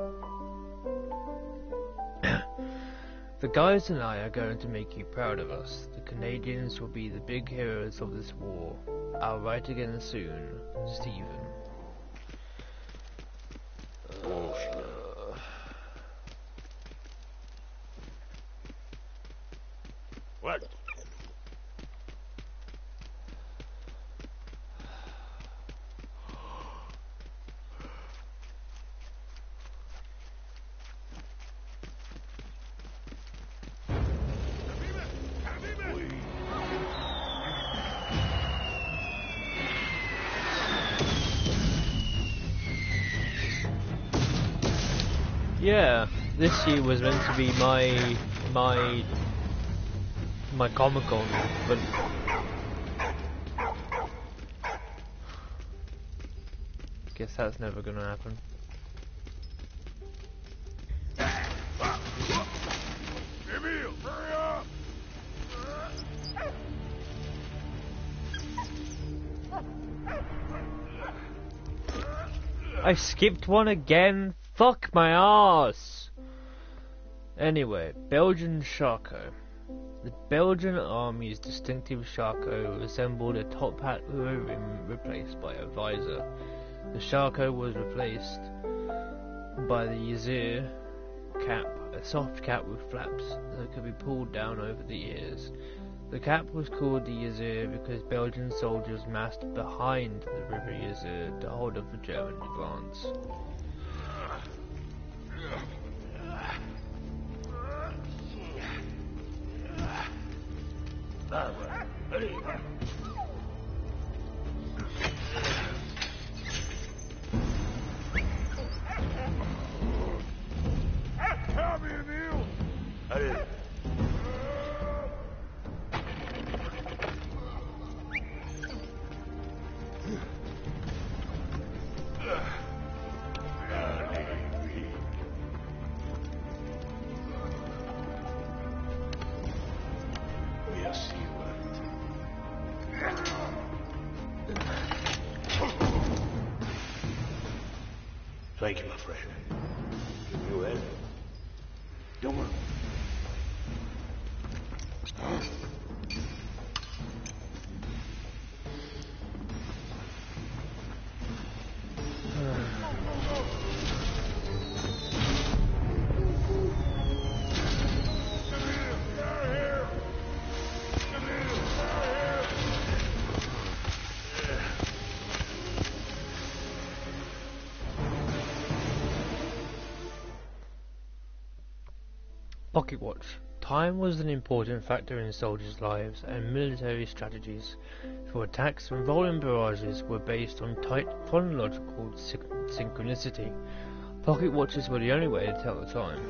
The guys and I are going to make you proud of us. The Canadians will be the big heroes of this war. I'll write again soon, Stephen. What? Yeah, this year was meant to be my Comic-Con, but guess that's never gonna happen. Reveal, hurry up! I skipped one again. Fuck my ass. Anyway, Belgian Charcot. The Belgian army's distinctive Charcot resembled a top hat with a rim replaced by a visor. The Charcot was replaced by the Yezir cap, a soft cap with flaps that could be pulled down over the ears. The cap was called the Yezir because Belgian soldiers massed behind the river Yezir to hold off the German advance. Help me, Emil! Allez. Thank you, my friend. You in? Don't worry. Pocket watch. Time was an important factor in soldiers' lives, and military strategies for attacks and rolling barrages were based on tight chronological synchronicity. Pocket watches were the only way to tell the time.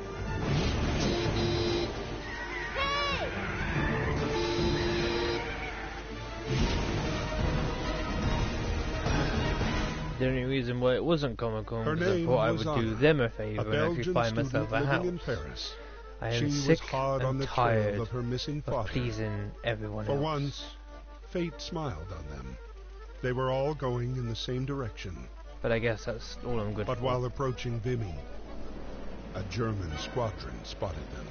The only reason why it wasn't Comic-Con was I thought I would do them a favour and actually find myself a house. In Paris. I She am was sick hard on and the trail tired of her missing of father. pleasing everyone For else. once, fate smiled on them. They were all going in the same direction. But I guess that's all I'm good But for. while approaching Vimy, a German squadron spotted them.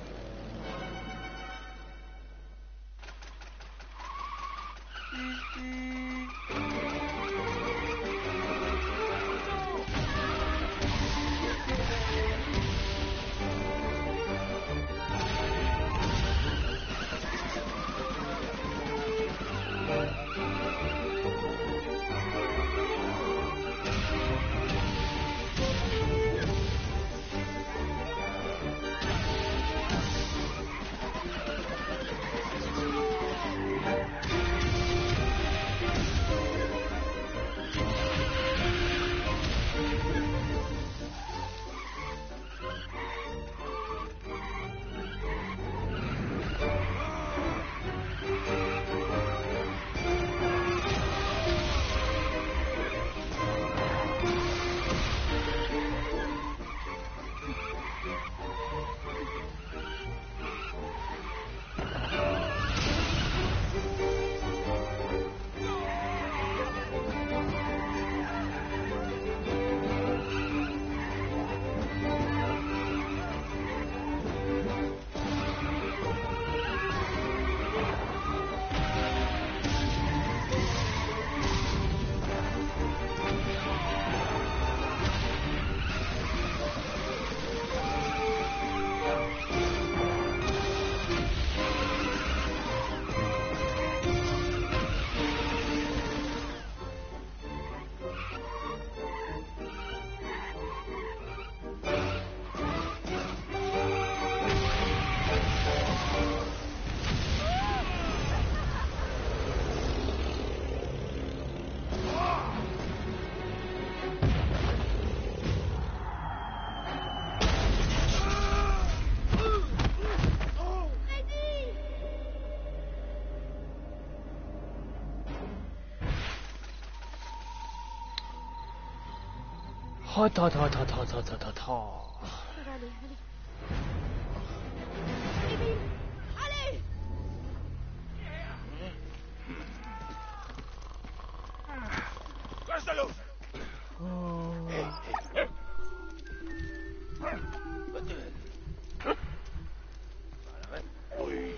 Ha ta ta ta ta ta ta ta ta. Allez, allez. Emile, allez! Lass da los! Hey, hey. Ui.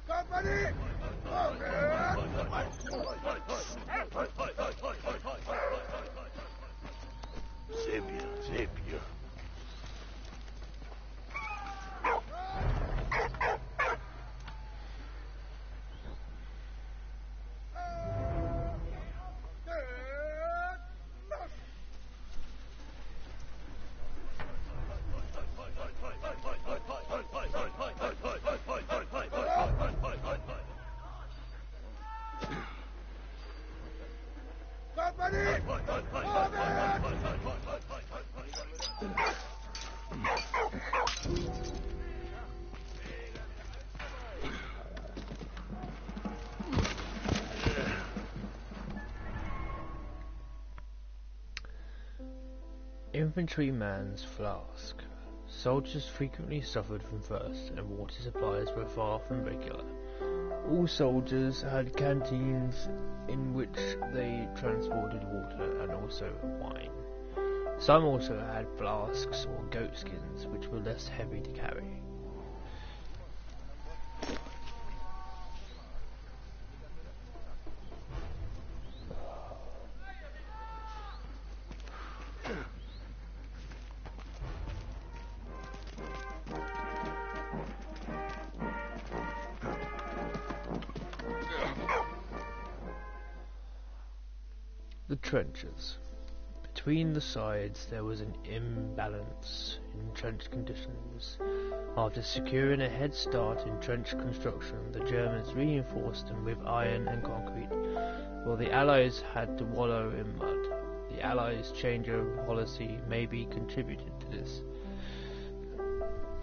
Company! Okay! Infantryman's flask. Soldiers frequently suffered from thirst, and water supplies were far from regular. All soldiers had canteens in which they transported water and also wine. Some also had flasks or goatskins, which were less heavy to carry. The trenches. Between the sides there was an imbalance in trench conditions. After securing a head start in trench construction, the Germans reinforced them with iron and concrete, while the Allies had to wallow in mud. The Allies' change of policy maybe contributed to this.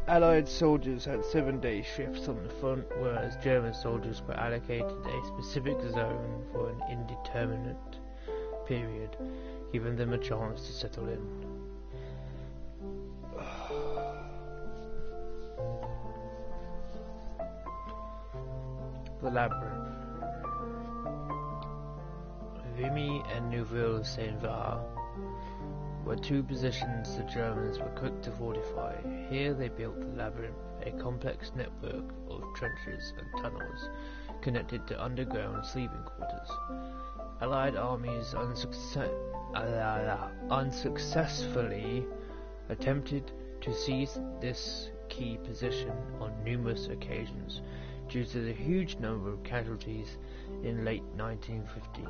Allied soldiers had 7-day shifts on the front, whereas German soldiers were allocated a specific zone for an indeterminate period, giving them a chance to settle in. The Labyrinth. Vimy and Neuville-Saint-Var were two positions the Germans were quick to fortify. Here they built the Labyrinth, a complex network of trenches and tunnels connected to underground sleeping quarters. Allied armies unsuccessfully attempted to seize this key position on numerous occasions due to the huge number of casualties in late 1915.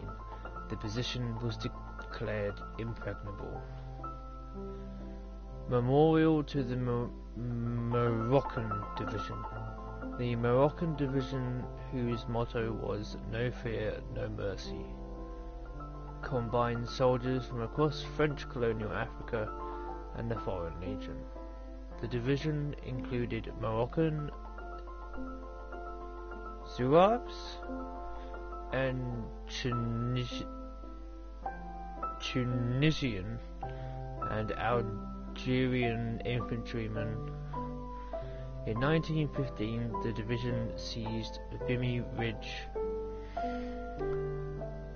The position was declared impregnable. Memorial to the Moroccan Division. The Moroccan Division, whose motto was "No Fear, No Mercy," combined soldiers from across French colonial Africa and the Foreign Legion. The division included Moroccan Zouaves and Tunisian and Algerian infantrymen. In 1915, the division seized Vimy Ridge,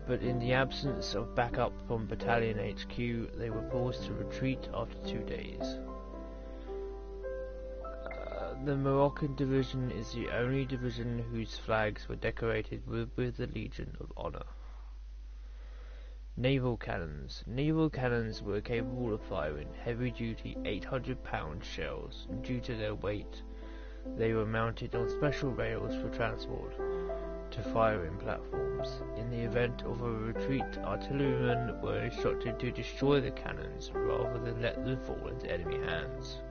but in the absence of backup from Battalion HQ, they were forced to retreat after 2 days. The Moroccan Division is the only division whose flags were decorated with the Legion of Honor. Naval cannons. Naval cannons were capable of firing heavy-duty 800-pound shells. Due to their weight, they were mounted on special rails for transport to firing platforms. In the event of a retreat, artillerymen were instructed to destroy the cannons rather than let them fall into enemy hands.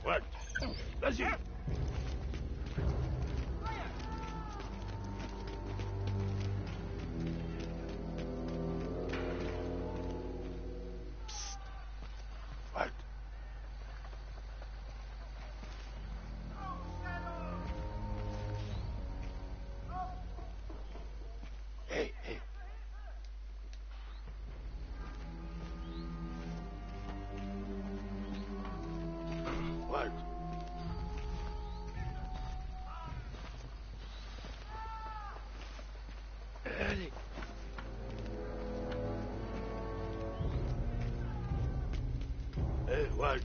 What? Vas-y. What? Hey, what?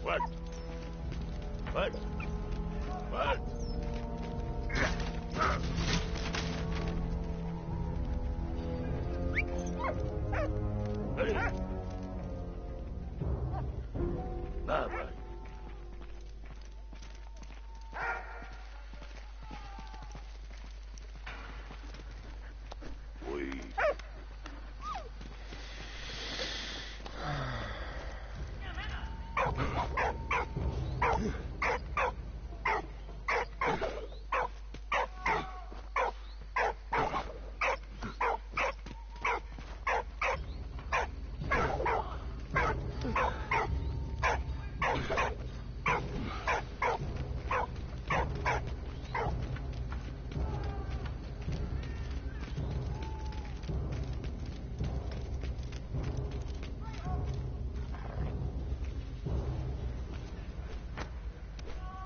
What? What? What? Hey. Baba. We.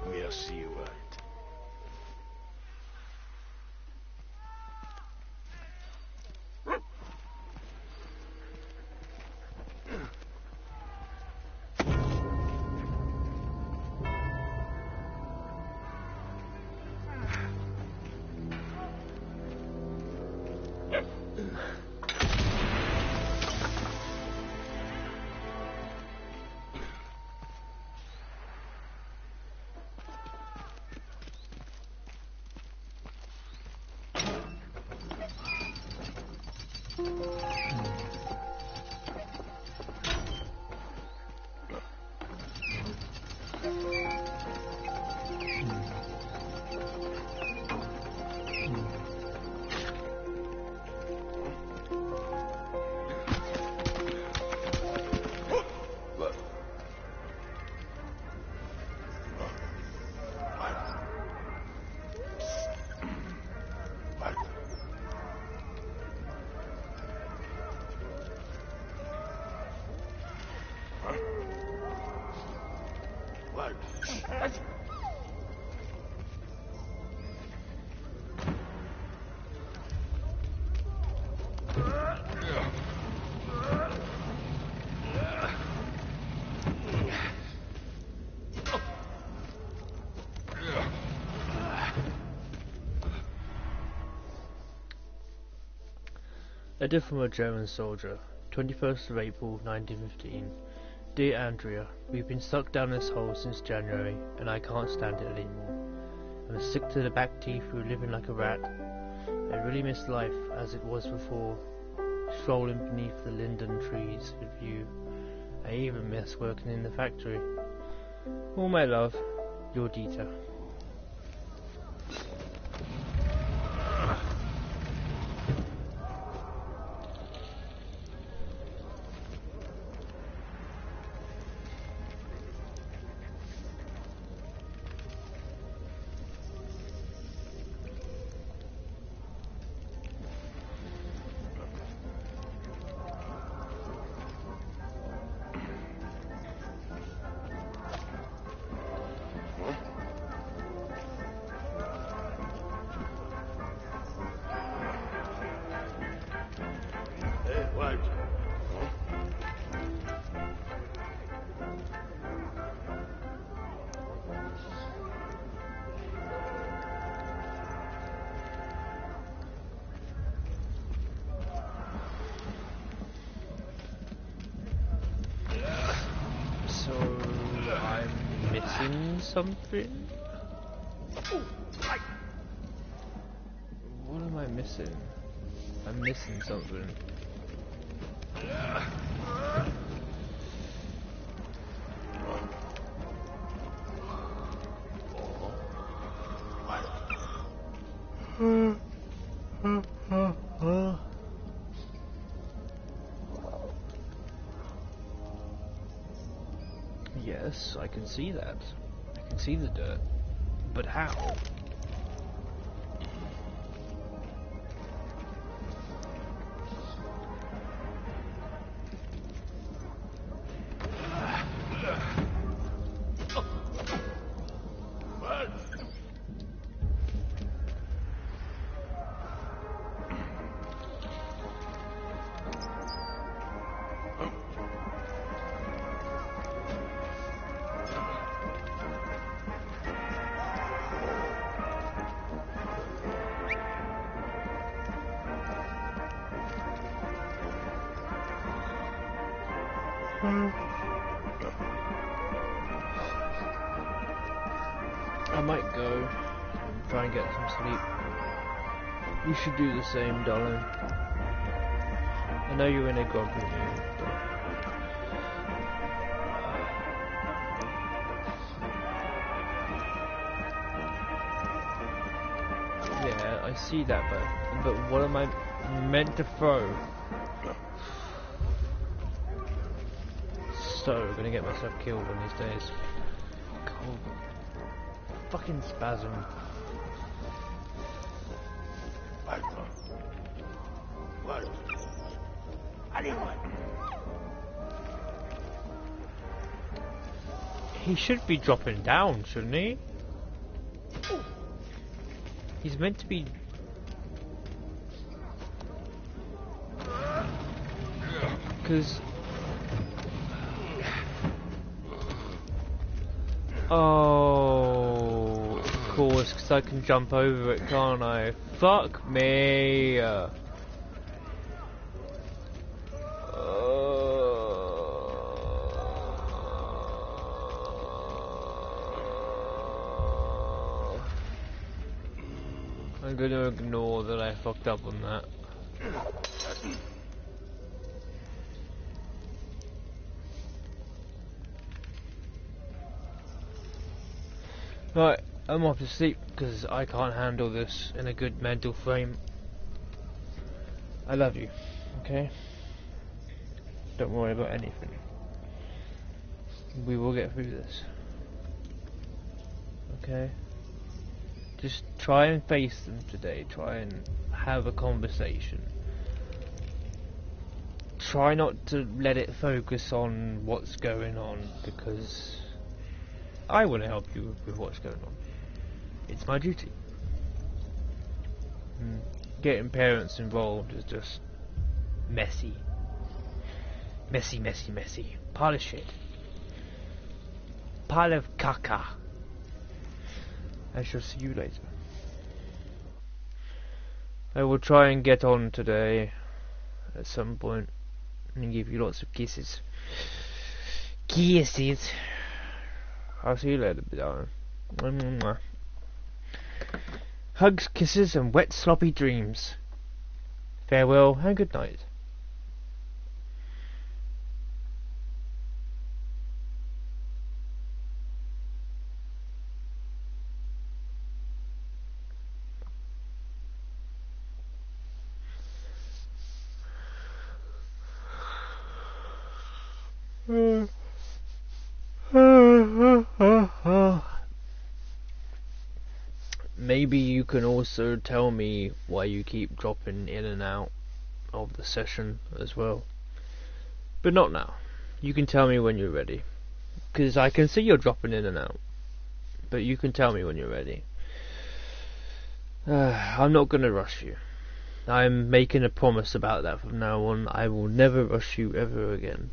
Merci, Walt. Letter from a German soldier, 21st of April 1915. Dear Andrea, we've been stuck down this hole since January, and I can't stand it anymore. I'm sick to the back teeth through living like a rat. I really miss life as it was before, strolling beneath the linden trees with you. I even miss working in the factory. All my love, your Dieter. What? So I'm missing something? What am I missing? I'm missing something. Yes, I can see that. I can see the dirt. But how? I might go and try and get some sleep. You should do the same, darling. I know you're in a groggy mood, but yeah, I see that, but what am I meant to throw? So gonna get myself killed one of these days. Cool. Fucking spasm. What? Anyone? He should be dropping down, shouldn't he? He's meant to be. Because. Oh, of course, because I can jump over it, can't I? Fuck me. I'm gonna ignore that I fucked up on that. Right, I'm off to sleep because I can't handle this in a good mental frame. I love you, okay? Don't worry about anything. We will get through this. Okay? Just try and face them today. Try and have a conversation. Try not to let it focus on what's going on, because I want to help you with what's going on. It's my duty. Getting parents involved is just messy. Messy, messy, messy. Pile of shit. Pile of caca. I shall see you later. I will try and get on today at some point and give you lots of kisses. Kisses. I'll see you later, darling. Hugs, kisses, and wet, sloppy dreams. Farewell and good night. Maybe you can also tell me why you keep dropping in and out of the session as well. But not now. You can tell me when you're ready. Because I can see you're dropping in and out. But you can tell me when you're ready. I'm not going to rush you. I'm making a promise about that from now on. I will never rush you ever again.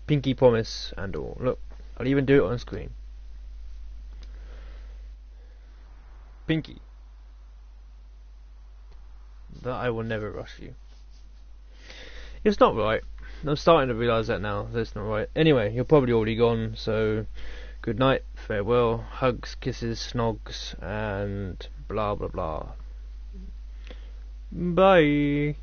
Pinky promise and all. Look, I'll even do it on screen. Pinky. That I will never rush you. It's not right. I'm starting to realise that now. That's not right. Anyway, you're probably already gone, so good night, farewell, hugs, kisses, snogs, and blah blah blah. Bye.